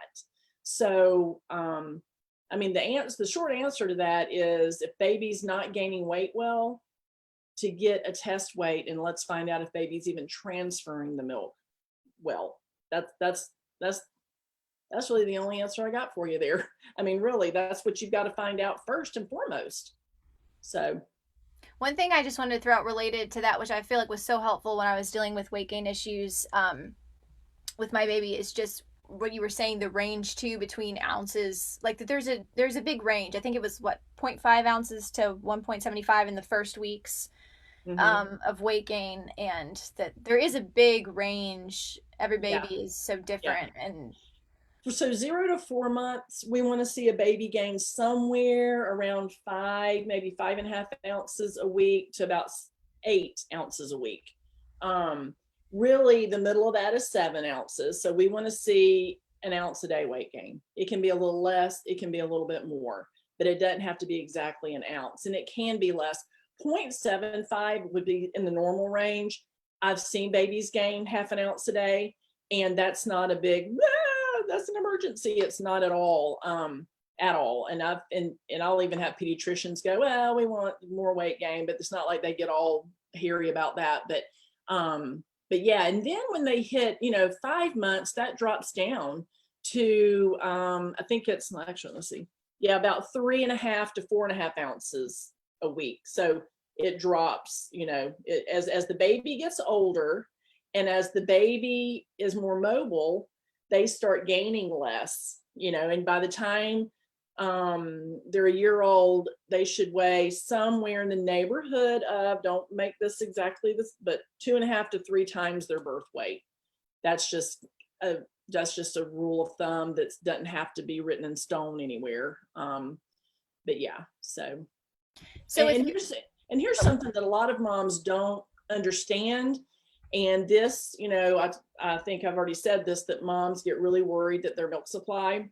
So, I mean, the short answer to that is, if baby's not gaining weight well, to get a test weight, and let's find out if baby's even transferring the milk well. That's really the only answer I got for you there. I mean, really, that's what you've got to find out first and foremost. So one thing I just wanted to throw out related to that, which I feel like was so helpful when I was dealing with weight gain issues with my baby, is just what you were saying, the range too between ounces. Like that there's a big range. I think it was 0.5 ounces to 1.75 in the first weeks of weight gain, and that there is a big range. Every baby is so different. And so 0 to 4 months, we want to see a baby gain somewhere around 5, maybe 5.5 ounces a week to about 8 ounces a week. Really, the middle of that is 7 ounces. So we want to see an ounce a day weight gain. It can be a little less, it can be a little bit more, but it doesn't have to be exactly an ounce, and it can be less. 0.75 would be in the normal range. I've seen babies gain half an ounce a day, and that's not a big, that's an emergency. It's not at all, at all. And I'll even have pediatricians go, well, we want more weight gain, but it's not like they get all hairy about that. But yeah, and then when they hit, 5 months, that drops down to, I think it's actually, let's see. Yeah, about 3.5 to 4.5 ounces a week. So it drops, as the baby gets older, and as the baby is more mobile, they start gaining less, and by the time they're a year old, they should weigh somewhere in the neighborhood of, don't make this exactly this, but 2.5 to 3 times their birth weight. That's just a rule of thumb that doesn't have to be written in stone anywhere. But yeah, so here's something that a lot of moms don't understand. And this, I think I've already said this, that moms get really worried that their milk supply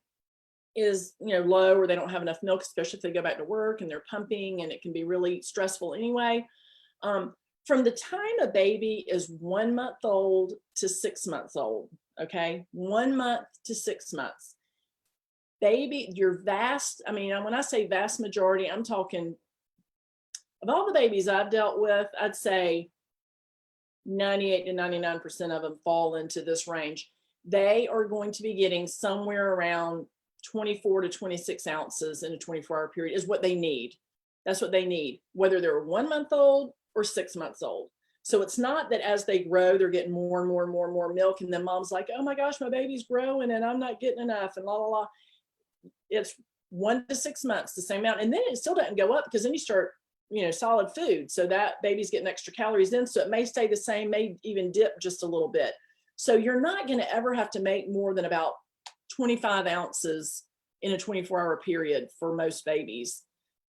is, low, or they don't have enough milk, especially if they go back to work and they're pumping, and it can be really stressful anyway. From the time a baby is 1 month old to 6 months old, okay, 1 month to 6 months, baby, when I say vast majority, I'm talking of all the babies I've dealt with, I'd say 98 to 99% of them fall into this range. They are going to be getting somewhere around 24 to 26 ounces in a 24-hour period is what they need. That's what they need, whether they're 1 month old or 6 months old. So it's not that as they grow, they're getting more and more and more and more milk, and then mom's like, oh my gosh, my baby's growing and I'm not getting enough, and la la la. It's 1 to 6 months, the same amount. And then it still doesn't go up, because then you start solid food. So that baby's getting extra calories in. So it may stay the same, may even dip just a little bit. So you're not going to ever have to make more than about 25 ounces in a 24-hour period for most babies.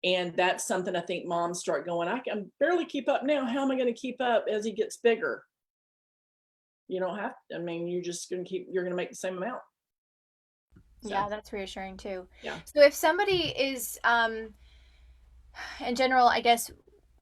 And that's something I think moms start going, I can barely keep up now. How am I going to keep up as he gets bigger? You don't have to. I mean, you're going to make the same amount. So, Yeah, that's reassuring too. yeah. So if somebody is, in general, I guess,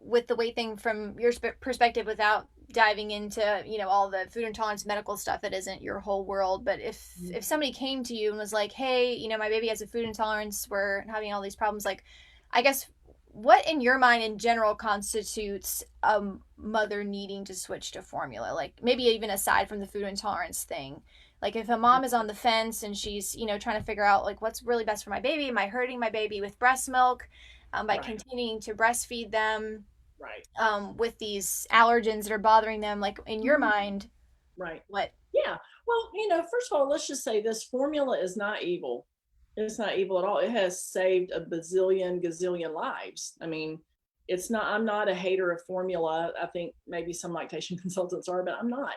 with the weight thing from your perspective, without diving into all the food intolerance medical stuff that isn't your whole world, but if somebody came to you and was like, hey, my baby has a food intolerance, we're having all these problems, like, I guess, what in your mind in general constitutes a mother needing to switch to formula, like maybe even aside from the food intolerance thing? Like if a mom is on the fence and she's trying to figure out like what's really best for my baby, am I hurting my baby with breast milk by Right. continuing to breastfeed them Right. with these allergens that are bothering them? Like in your mind, Right. what? Yeah. Well, first of all, let's just say this formula is not evil. It's not evil at all. It has saved a bazillion, gazillion lives. I mean, I'm not a hater of formula. I think maybe some lactation consultants are, but I'm not.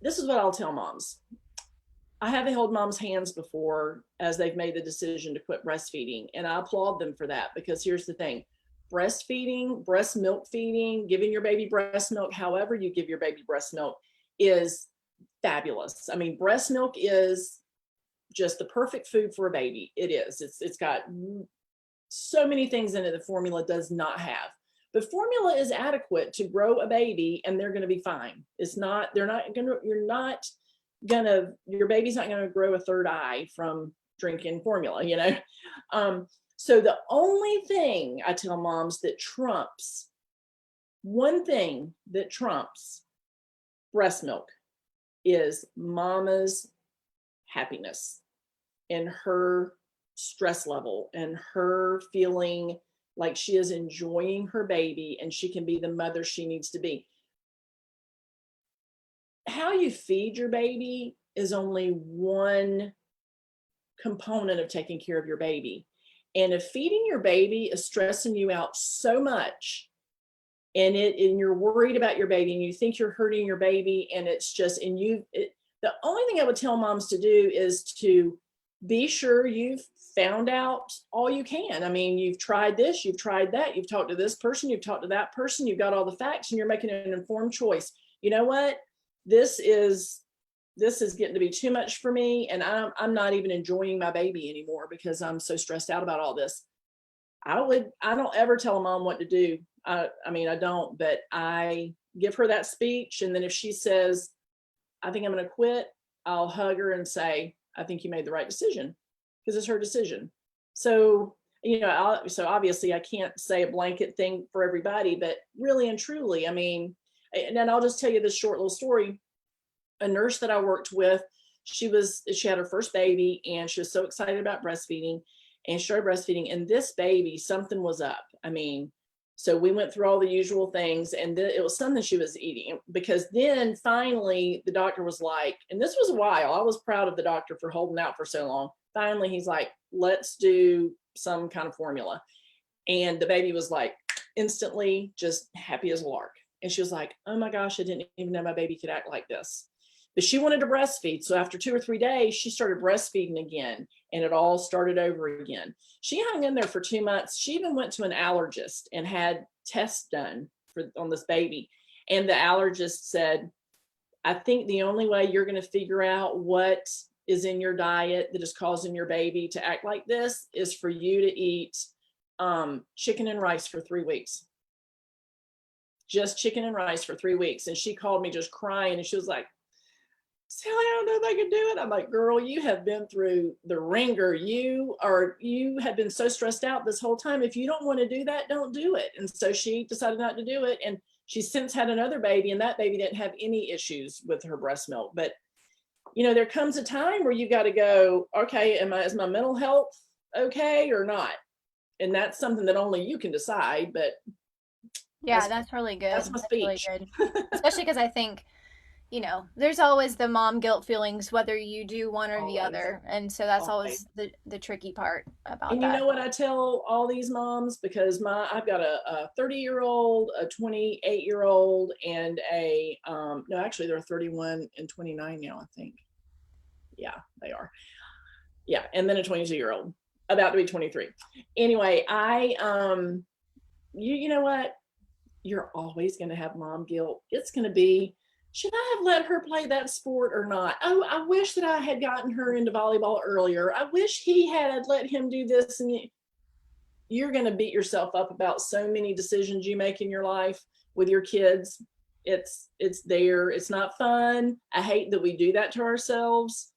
This is what I'll tell moms. I have held moms' hands before as they've made the decision to quit breastfeeding, and I applaud them for that, because here's the thing: breastfeeding, breast milk feeding, giving your baby breast milk, however you give your baby breast milk, is fabulous. I mean, breast milk is just the perfect food for a baby. It is. It's got so many things in it that formula does not have. But formula is adequate to grow a baby, and they're going to be fine. It's not. They're not going to. You're not gonna. Your baby's not going to grow a third eye from drinking formula. So the only thing I tell moms that trumps, one thing that trumps breast milk, is mama's happiness and her stress level and her feeling like she is enjoying her baby and she can be the mother she needs to be. How you feed your baby is only one component of taking care of your baby. And if feeding your baby is stressing you out so much, and you're worried about your baby and you think you're hurting your baby, and it's just, the only thing I would tell moms to do is to be sure you've found out all you can. I mean, you've tried this, you've tried that, you've talked to this person, you've talked to that person, you've got all the facts, and you're making an informed choice. You know what? This is getting to be too much for me, and I'm not even enjoying my baby anymore because I'm so stressed out about all this. I don't ever tell a mom what to do. I mean, I don't, but I give her that speech. And then if she says, I think I'm going to quit, I'll hug her and say, I think you made the right decision, because it's her decision. So, so obviously I can't say a blanket thing for everybody, but really and truly, I mean, and then I'll just tell you this short little story. A nurse that I worked with, she had her first baby, and she was so excited about breastfeeding, and she started breastfeeding, and this baby, something was up. I mean, so we went through all the usual things, and it was something she was eating, because then finally the doctor was like, and this was a while, I was proud of the doctor for holding out for so long. Finally, he's like, let's do some kind of formula. And the baby was like instantly just happy as a lark. And she was like, oh my gosh, I didn't even know my baby could act like this. But she wanted to breastfeed. So after 2 or 3 days, she started breastfeeding again, and it all started over again. She hung in there for 2 months. She even went to an allergist and had tests done on this baby. And the allergist said, I think the only way you're going to figure out what is in your diet that is causing your baby to act like this is for you to eat chicken and rice for 3 weeks. Just chicken and rice for 3 weeks. And she called me just crying, and she was like, Sally, I don't know if I can do it. I'm like, girl, you have been through the ringer. You have been so stressed out this whole time. If you don't want to do that, don't do it. And so she decided not to do it. And she's since had another baby, and that baby didn't have any issues with her breast milk. But, there comes a time where you got to go, okay, is my mental health okay or not? And that's something that only you can decide. But Yeah, that's really good. That's my speech. Really good. Especially because I think, there's always the mom guilt feelings, whether you do one or the Always, other. And so that's always. always the tricky part about And you that. know what I tell all these moms, because I've got a 30-year-old, a 28-year-old, and a no, actually they're 31 and 29 now, I think. Yeah, they are. Yeah, and then a 22-year-old about to be 23. Anyway, you know what? You're always going to have mom guilt. It's going to be, should I have let her play that sport or not? Oh, I wish that I had gotten her into volleyball earlier. I wish he had let him do this. And you're going to beat yourself up about so many decisions you make in your life with your kids. It's there. It's not fun. I hate that we do that to ourselves.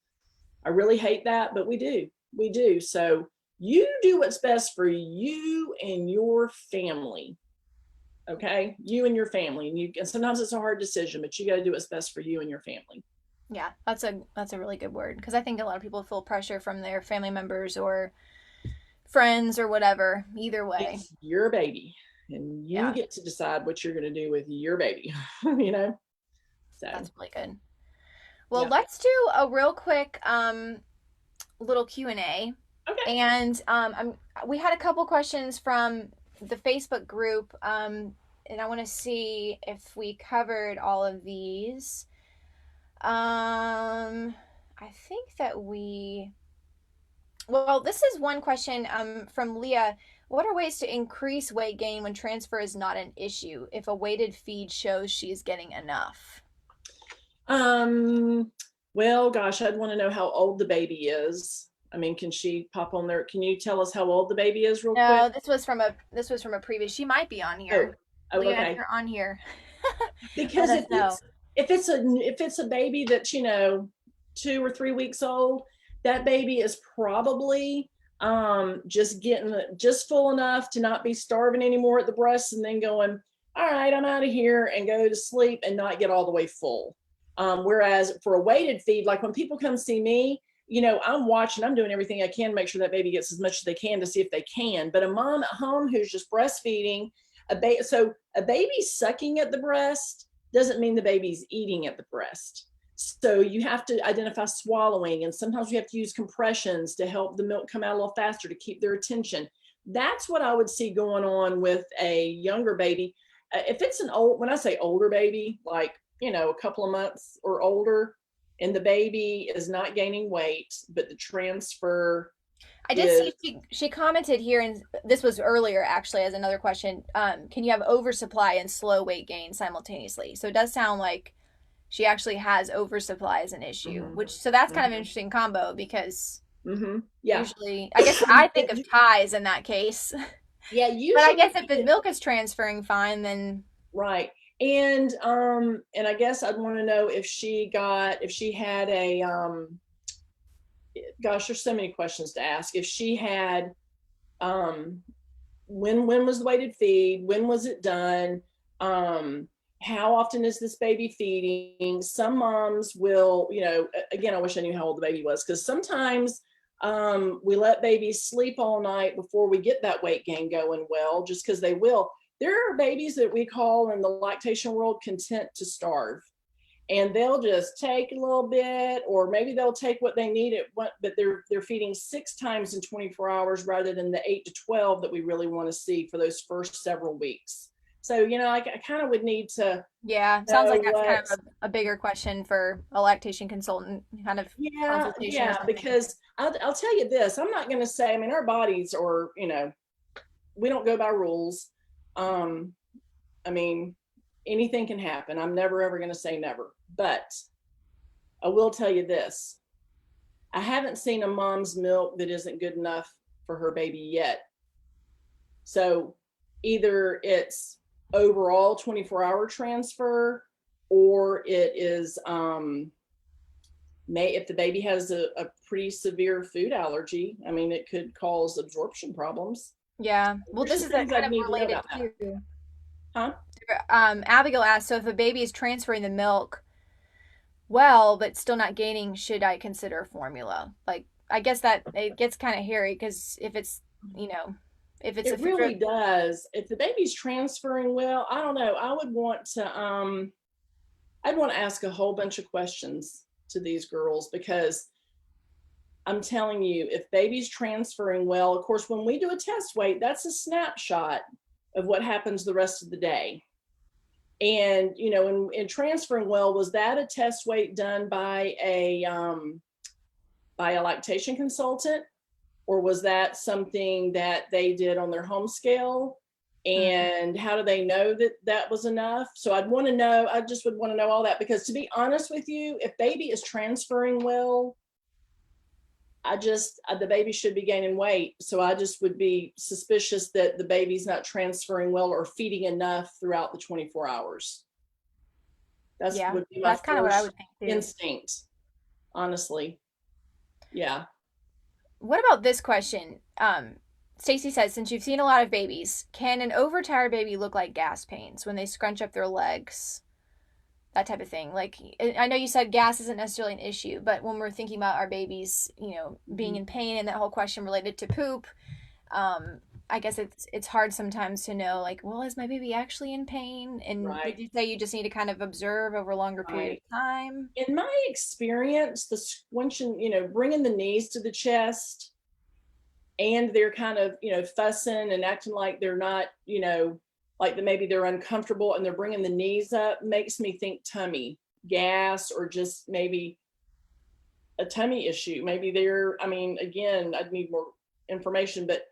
I really hate that, but we do. We do. So you do what's best for you and your family. Okay, you and your family, and sometimes it's a hard decision, but you got to do what's best for you and your family. Yeah, that's a really good word, because I think a lot of people feel pressure from their family members or friends or whatever. Either way. It's your baby, and you Yeah, get to decide what you're going to do with your baby. you know, so that's really good. Well, yeah. let's do a real quick little Q&A. Okay. And we had a couple questions from the Facebook group, and I want to see if we covered all of these. I think that well, this is one question from Leah. What are ways to increase weight gain when transfer is not an issue if a weighted feed shows she's getting enough? Um. Well, gosh, I'd want to know how old the baby is. I mean, can she pop on there? Can you tell us how old the baby is, real quick? No, this was from a previous. She might be on Oh, here. oh, Leah, if okay. you're on here, let Because us know. if it's a baby that's 2 or 3 weeks old, that baby is probably just getting just full enough to not be starving anymore at the breast, and then going, all right, I'm out of here, and go to sleep and not get all the way full. Whereas for a weighted feed, like when people come see me, I'm watching, I'm doing everything I can to make sure that baby gets as much as they can to see if they can. But a mom at home who's just breastfeeding, so a baby sucking at the breast doesn't mean the baby's eating at the breast. So you have to identify swallowing, and sometimes you have to use compressions to help the milk come out a little faster to keep their attention. That's what I would see going on with a younger baby. If it's when I say older baby, like, a couple of months or older, and the baby is not gaining weight, but the transfer I did is, see she commented here, and this was earlier actually as another question. Can you have oversupply and slow weight gain simultaneously? So it does sound like she actually has oversupply as an issue, mm-hmm, which so that's kind of an mm-hmm, interesting combo because mm-hmm, yeah. usually, I guess I think of ties in that case. Yeah, But I usually guess if the milk is transferring fine, then right. And I guess I'd want to know if she had a gosh, there's so many questions to ask. If she had um when was the weighted feed? When was it done? How often is this baby feeding? Some moms will, again, I wish I knew how old the baby was, because sometimes we let babies sleep all night before we get that weight gain going well, just because they will. There are babies that we call in the lactation world content to starve, and they'll just take a little bit, or maybe they'll take what they need but they're feeding 6 times in 24 hours rather than the 8 to 12 that we really want to see for those first several weeks. So, I kind of would need to yeah, sounds know like that's kind what. of a bigger question for a lactation consultant kind of Yeah, consultation or yeah, something. because I'll tell you this, I'm not going to say, I mean, our bodies are, we don't go by rules. um I mean, anything can happen. I'm never ever going to say never, but I will tell you this: I haven't seen a mom's milk that isn't good enough for her baby yet. So either it's overall 24-hour transfer, or it is if the baby has a pretty severe food allergy, I mean, it could cause absorption problems. Yeah. Well, There's this some is a things kind I'd of need to know related about that. too. Huh? Abigail asked, so if a baby is transferring the milk well, but still not gaining, should I consider formula? Like, I guess that it gets kind of hairy because you know, if it's a It feeder, really does. If the baby's transferring well, I don't know. I would want to I'd want to ask a whole bunch of questions to these girls, because I'm telling you, if baby's transferring well, of course, when we do a test weight, that's a snapshot of what happens the rest of the day. And, you know, in transferring well, was that a test weight done by a lactation consultant, or was that something that they did on their home scale? And how do they know that that was enough? So I just would want to know all that, because to be honest with you, if baby is transferring well, the baby should be gaining weight. So I just would be suspicious that the baby's not transferring well or feeding enough throughout the 24 hours. That's Yeah, would be my that's kind of what I would first think too. instinct, honestly. Yeah. What about this question? Stacy says, since you've seen a lot of babies, can an overtired baby look like gas pains when they scrunch up their legs? That type of thing. Like, I know you said gas isn't necessarily an issue, but when we're thinking about our babies, you know, being in pain and that whole question related to poop, I guess it's hard sometimes to know, like, well, is my baby actually in pain? And Right. did you say you just need to kind of observe over a longer period of Right. time? In my experience, the squinching, bringing the knees to the chest, and they're kind of, fussing and acting like they're not, like maybe they're uncomfortable and they're bringing the knees up, makes me think tummy gas, or just maybe a tummy issue. Maybe I mean, again, I'd need more information, but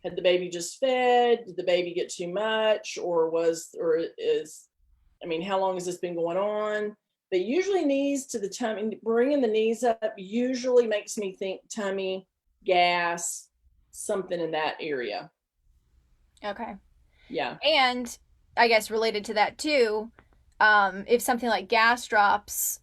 had the baby just fed? Did the baby get too much? I mean, how long has this been going on? But usually knees to the tummy, bringing the knees up usually makes me think tummy, gas, something in that area. Okay. Yeah. And I guess related to that too, if something like gas drops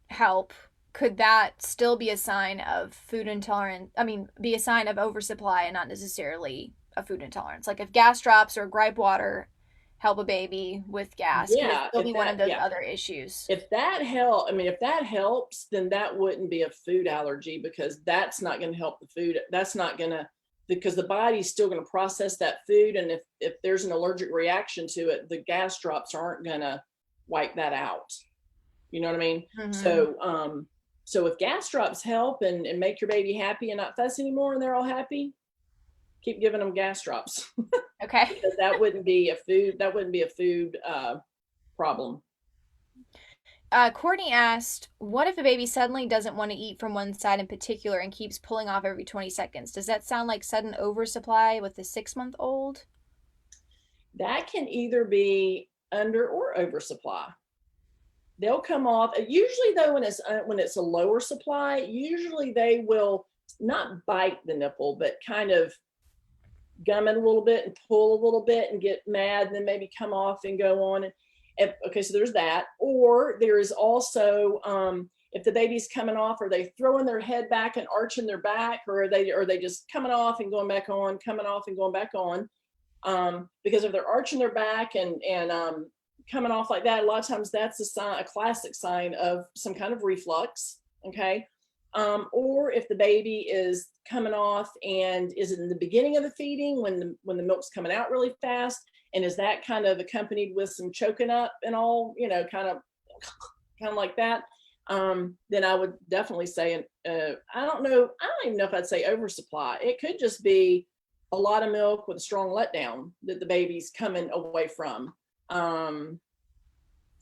help, could that still be a sign of food intolerance? I mean, be a sign of oversupply and not necessarily a food intolerance. Like if gas drops or gripe water help a baby with gas, could it Yeah. still be one of those other issues? If that helps, then that wouldn't be a food allergy, because that's not going to help the food. That's not going to, because the body's still going to process that food. And if there's an allergic reaction to it, the gas drops aren't going to wipe that out. You know what I mean? Mm-hmm. So if gas drops help and make your baby happy and not fuss anymore and they're all happy, keep giving them gas drops. Okay. Because that wouldn't be a food problem. Courtney asked, what if a baby suddenly doesn't want to eat from one side in particular and keeps pulling off every 20 seconds? Does that sound like sudden oversupply with a 6-month-old? That can either be under or oversupply. They'll come off. Usually, though, when it's a lower supply, usually they will not bite the nipple, but kind of gum it a little bit and pull a little bit and get mad, and then maybe come off and go on. Okay, so there's that. Or there is also, if the baby's coming off, are they throwing their head back and arching their back, or are they just coming off and going back on, coming off and going back on? Because if they're arching their back and coming off like that, a lot of times that's a classic sign of some kind of reflux. Okay. Or if the baby is coming off and is it in the beginning of the feeding when the milk's coming out really fast, and is that kind of accompanied with some choking up and all, kind of like that, then I would definitely say, I don't even know if I'd say oversupply. It could just be a lot of milk with a strong letdown that the baby's coming away from. So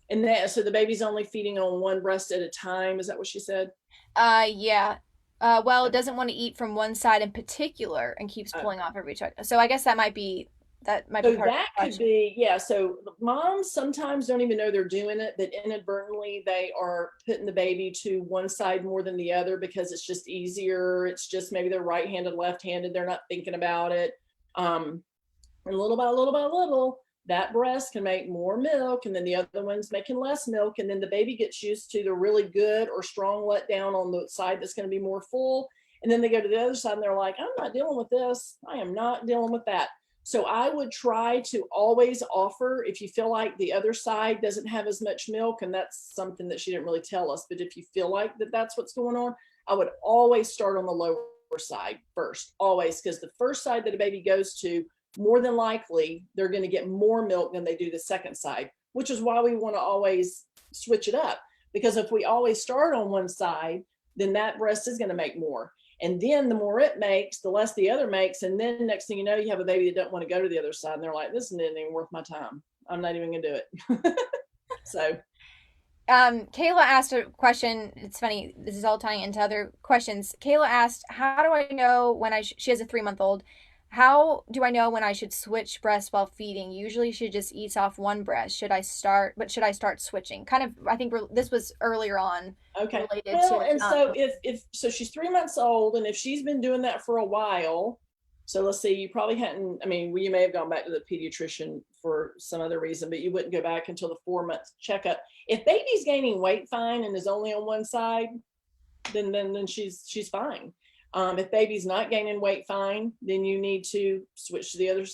the baby's only feeding on one breast at a time. Is that what she said? Yeah. Well, it doesn't want to eat from one side in particular and keeps pulling off every check. So I guess that might be So part of the that could question. be, yeah. So moms sometimes don't even know they're doing it, but inadvertently they are putting the baby to one side more than the other because it's just easier. It's just maybe they're right-handed, left-handed. They're not thinking about it. And little by little by little, that breast can make more milk, and then the other one's making less milk, and then the baby gets used to the really good or strong letdown on the side that's going to be more full, and then they go to the other side and they're like, I'm not dealing with this. I am not dealing with that. So I would try to always offer, if you feel like the other side doesn't have as much milk, and that's something that she didn't really tell us, but if you feel like that's what's going on, I would always start on the lower side first, always, because the first side that a baby goes to, more than likely they're going to get more milk than they do the second side, which is why we want to always switch it up. Because if we always start on one side, then that breast is going to make more. And then the more it makes, the less the other makes. And then next thing you know, you have a baby that doesn't want to go to the other side. And they're like, this isn't even worth my time. I'm not even going to do it. So, Kayla asked a question. It's funny. This is all tying into other questions. Kayla asked, "How do I know when she has a 3 month old? How do I know when I should switch breasts while feeding? Usually, she just eats off one breast. Should I start? But should I start switching? Kind of. I think this was earlier on okay. related Well, to. and so if so she's 3 months old, and if she's been doing that for a while, so let's see, you probably hadn't, I mean, you may have gone back to the pediatrician for some other reason, but you wouldn't go back until the 4 month checkup. If baby's gaining weight fine and is only on one side, then she's fine. If baby's not gaining weight fine, then you need to switch to the other,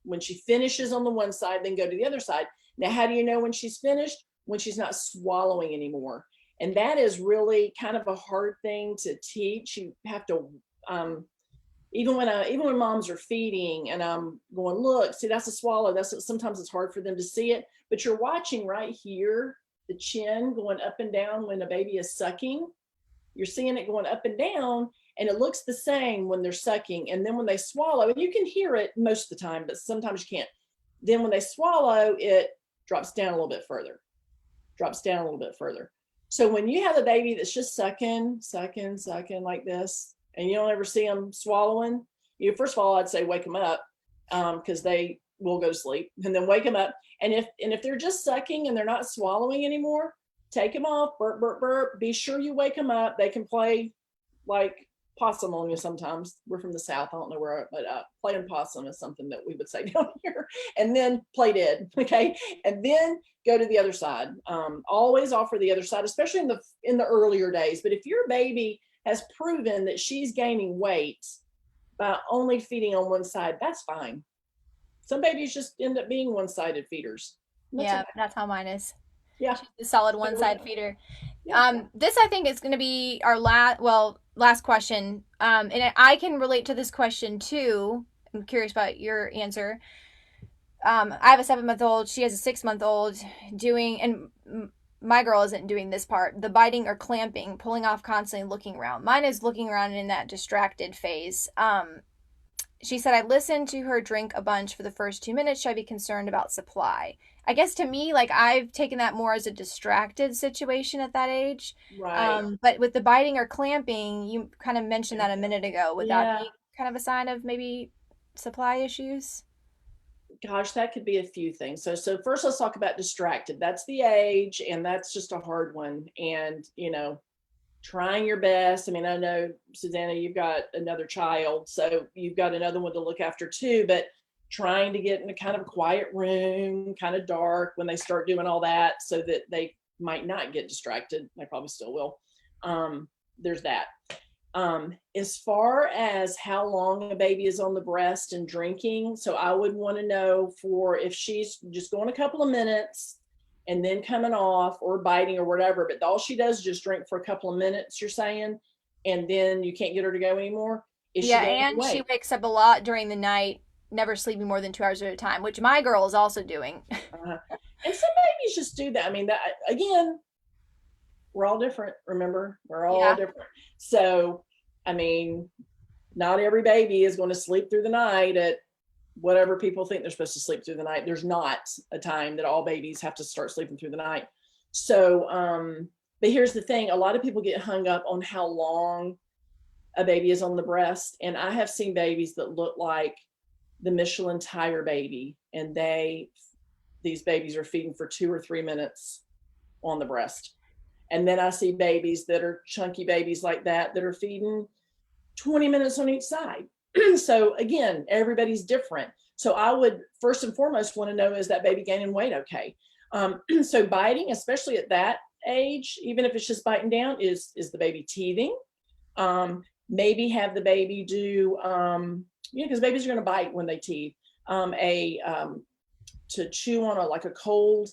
when she finishes on the one side, then go to the other side. Now, how do you know when she's finished? When she's not swallowing anymore. And that is really kind of a hard thing to teach. You have to, even when moms are feeding and I'm going, look, see, that's a swallow. Sometimes it's hard for them to see it, but you're watching right here, the chin going up and down when a baby is sucking. You're seeing it going up and down, and it looks the same when they're sucking. And then when they swallow, and you can hear it most of the time, but sometimes you can't. Then when they swallow, it drops down a little bit further, drops down a little bit further. So when you have a baby that's just sucking like this, and you don't ever see them swallowing, first of all, I'd say wake them up, because they will go to sleep, and then wake them up. And if they're just sucking and they're not swallowing anymore, take them off, burp, burp, burp. Be sure you wake them up. They can play like possum on you sometimes. We're from the South. I don't know where, but playing possum is something that we would say down here. And then play dead, okay? And then go to the other side. Always offer the other side, especially in the earlier days. But if your baby has proven that she's gaining weight by only feeding on one side, that's fine. Some babies just end up being one-sided feeders. Yeah, that's how mine is. Yeah. She's a solid one side feeder. Yeah. This I think is going to be our last question. And I can relate to this question too. I'm curious about your answer. I have a 7 month old. She has a 6 month old and my girl isn't doing this part. The biting or clamping, pulling off constantly, looking around. Mine is looking around in that distracted phase. She said, I listened to her drink a bunch for the first 2 minutes. Should I be concerned about supply? I guess to me, like, I've taken that more as a distracted situation at that age. Right. But with the biting or clamping, you kind of mentioned that a minute ago. Would that Yeah. be kind of a sign of maybe supply issues? Gosh, that could be a few things. So first let's talk about distracted. That's the age, and that's just a hard one. And, trying your best. I mean, I know, Susanna, you've got another child, so you've got another one to look after too, but trying to get in a kind of quiet room, kind of dark when they start doing all that, so that they might not get distracted. They probably still will. There's that. As far as how long a baby is on the breast and drinking, so I would want to know for if she's just going a couple of minutes and then coming off or biting or whatever, but all she does is just drink for a couple of minutes, you're saying, and then you can't get her to go anymore. Is she Yeah, gaining and she weight? wakes up a lot during the night, never sleeping more than 2 hours at a time, which my girl is also doing. Uh-huh. And some babies just do that. I mean, that again, we're all different. Remember, we're all Yeah. different. So, I mean, not every baby is going to sleep through the night at whatever people think they're supposed to sleep through the night. There's not a time that all babies have to start sleeping through the night. So, but here's the thing, a lot of people get hung up on how long a baby is on the breast. And I have seen babies that look like the Michelin tire baby, and these babies are feeding for 2 or 3 minutes on the breast. And then I see babies that are chunky babies like that are feeding 20 minutes on each side. So again, everybody's different. So I would first and foremost want to know, is that baby gaining weight okay? So biting, especially at that age, even if it's just biting down, is the baby teething? Maybe have the baby do, because babies are going to bite when they teeth, to chew on like a cold,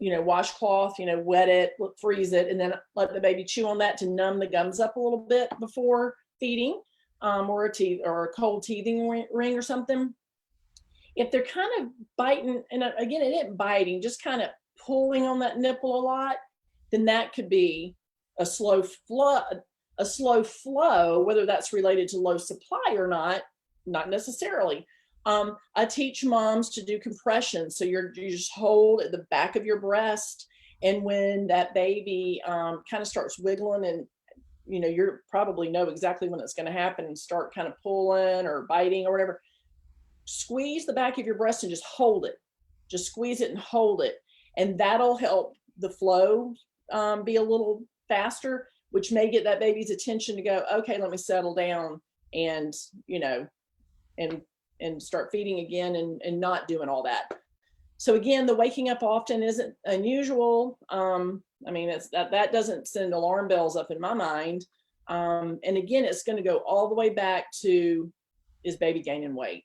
washcloth, wet it, freeze it, and then let the baby chew on that to numb the gums up a little bit before feeding, or a cold teething ring or something. If they're kind of biting, and again, it isn't biting, just kind of pulling on that nipple a lot, then that could be a slow flow, whether that's related to low supply or not necessarily. I teach moms to do compression. So you just hold at the back of your breast. And when that baby kind of starts wiggling, and you probably know exactly when it's going to happen, and start kind of pulling or biting or whatever, squeeze the back of your breast and just hold it. Just squeeze it and hold it. And that'll help the flow be a little faster, which may get that baby's attention to go, okay, let me settle down and, and start feeding again, and not doing all that. So again, the waking up often isn't unusual. That doesn't send alarm bells up in my mind. And again, it's going to go all the way back to, is baby gaining weight?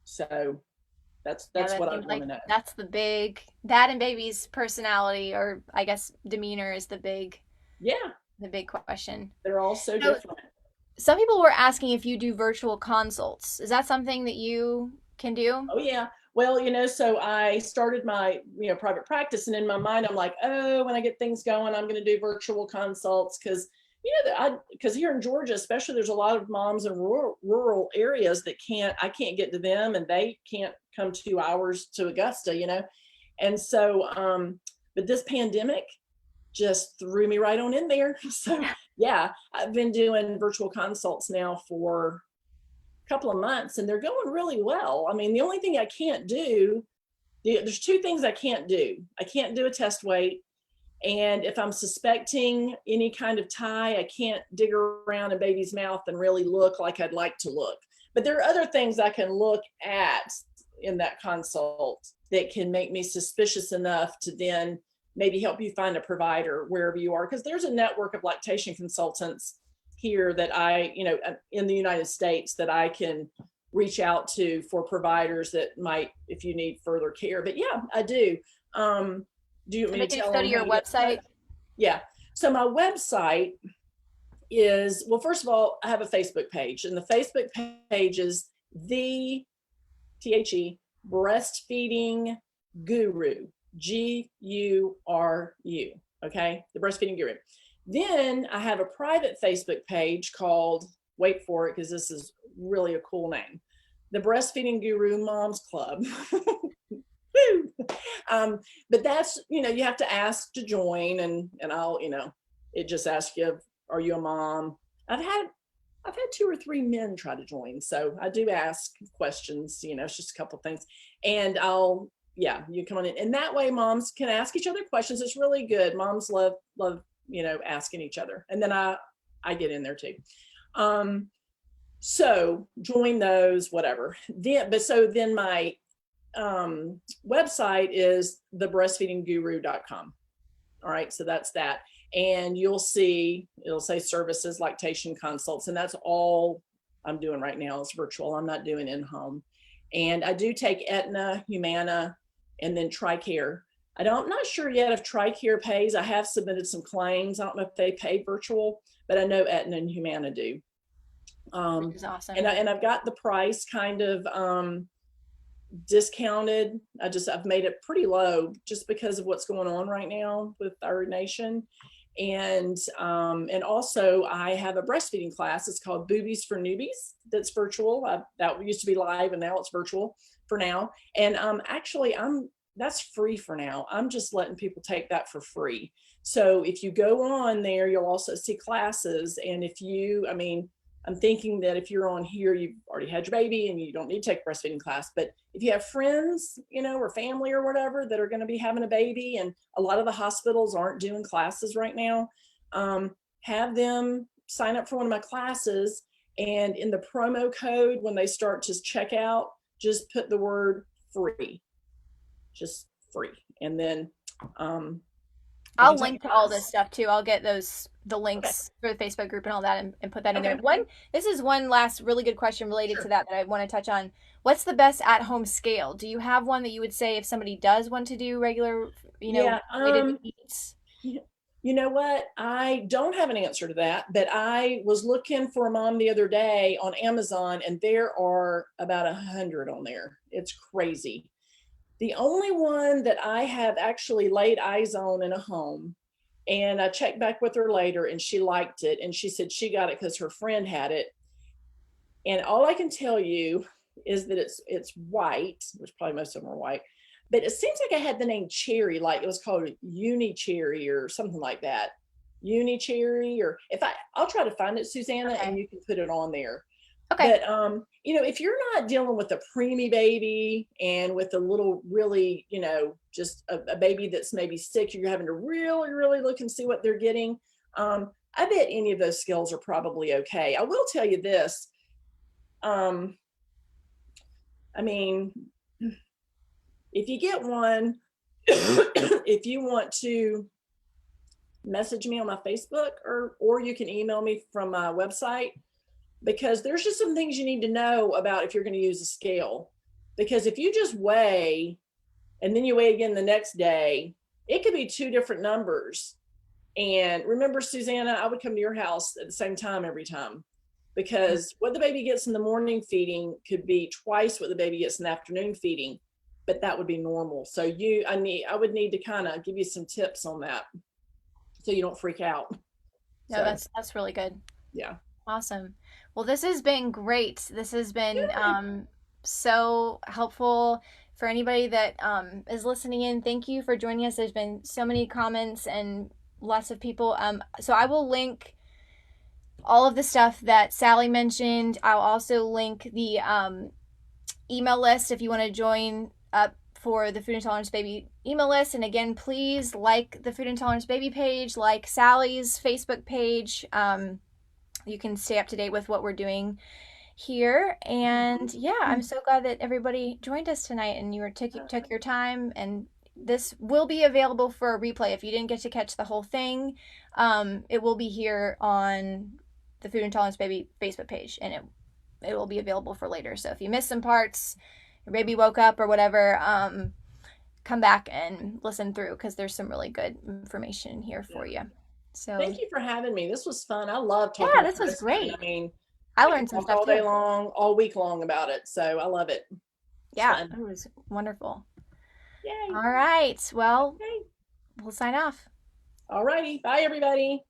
So that's what I want to know. That's that and baby's personality, or I guess demeanor, is the big question. They're all so different. Some people were asking if you do virtual consults. Is that something that you can do? Oh yeah. Well, so I started my, private practice, and in my mind, I'm like, oh, when I get things going, I'm going to do virtual consults. Cause because here in Georgia, especially, there's a lot of moms in rural areas that I can't get to them, and they can't come 2 hours to Augusta, And so, but this pandemic just threw me right on in there. So yeah, I've been doing virtual consults now for a couple of months, and they're going really well. I mean, the only thing I can't do, there's two things I can't do. I can't do a test weight. And if I'm suspecting any kind of tie, I can't dig around a baby's mouth and really look like I'd like to look. But there are other things I can look at in that consult that can make me suspicious enough to then maybe help you find a provider wherever you are. Because there's a network of lactation consultants here that in the United States, that I can reach out to for providers that might, if you need further care. But yeah, I do. Do you want me to tell them? Go to your website? Yeah. So my website is, well, first of all, I have a Facebook page, and the Facebook page is the Breastfeeding Guru, GURU. Okay. The Breastfeeding Guru. Then I have a private Facebook page called, wait for it, because this is really a cool name, the Breastfeeding Guru Moms Club. But that's, you have to ask to join, and I'll, it just asks you, are you a mom? I've had 2 or 3 men try to join. So I do ask questions, it's just a couple of things, and you come on in, and that way moms can ask each other questions. It's really good. Moms love, asking each other. And then I get in there too. So join those, whatever. Then my website is thebreastfeedingguru.com. All right. So that's that. And you'll see, it'll say services, lactation consults. And that's all I'm doing right now is virtual. I'm not doing in-home. And I do take Aetna, Humana, and then TRICARE. I'm not sure yet if TRICARE pays. I have submitted some claims. I don't know if they pay virtual, but I know Aetna and Humana do. Which is awesome. And I've got the price kind of discounted. I've made it pretty low just because of what's going on right now with our nation. And also I have a breastfeeding class. It's called Boobies for Newbies. That's virtual. That used to be live, and now it's virtual for now. And that's free for now. I'm just letting people take that for free. So if you go on there, you'll also see classes. And I'm thinking that if you're on here, you've already had your baby and you don't need to take a breastfeeding class. But if you have friends, or family or whatever that are going to be having a baby, and a lot of the hospitals aren't doing classes right now, have them sign up for one of my classes. And in the promo code, when they start to check out, just put the word free, just free. And then I'll link to all this stuff too. I'll get the links for the Facebook group and all that, and put that in there. This is one last really good question related to that I want to touch on. What's the best at-home scale? Do you have one that you would say if somebody does want to do regular, weighted eats? You know what? I don't have an answer to that, but I was looking for a mom the other day on Amazon, and there are about 100 on there. It's crazy. The only one that I have actually laid eyes on in a home, and I checked back with her later and she liked it. And she said she got it because her friend had it. And all I can tell you is that it's white, which probably most of them are white, but it seems like I had the name Cherry, like it was called Uni Cherry or something like that. Uni Cherry, or if I'll try to find it, Susanna, and Okay. you can put it on there. Okay. But if you're not dealing with a preemie baby and with a little really, just a baby that's maybe sick, you're having to really, really look and see what they're getting. I bet any of those skills are probably okay. I will tell you this. Um, I mean, if you get one, if you want to message me on my Facebook, or you can email me from my website, because there's just some things you need to know about if you're going to use a scale. Because if you just weigh and then you weigh again the next day, it could be two different numbers. And remember, Susanna, I would come to your house at the same time every time, because what the baby gets in the morning feeding could be twice what the baby gets in the afternoon feeding, but that would be normal. So I would need to kind of give you some tips on that so you don't freak out. No, So that's really good. yeah. Awesome. Well, this has been great. This has been Good. so helpful for anybody that is listening in. Thank you for joining us. There's been so many comments and lots of people. So I will link all of the stuff that Sally mentioned. I'll also link the email list if you want to join up for the Food Intolerance Baby email list. And again, please like the Food Intolerance Baby page, like Sally's Facebook page. You can stay up to date with what we're doing here. And yeah, I'm so glad that everybody joined us tonight and took your time. And this will be available for a replay if you didn't get to catch the whole thing. It will be here on the Food Intolerance Baby Facebook page, and it will be available for later. So if you missed some parts, your baby woke up or whatever, come back and listen through because there's some really good information here for Yeah. you. So Thank you for having me. This was fun. I love talking yeah, about this was breastfeeding. great. I mean, I I could learned some talk stuff all day too. long, all week long about it. So I love it. It's Yeah, fun. it was wonderful. Yay. All right. Well, Okay. we'll sign off. All righty. Bye, everybody.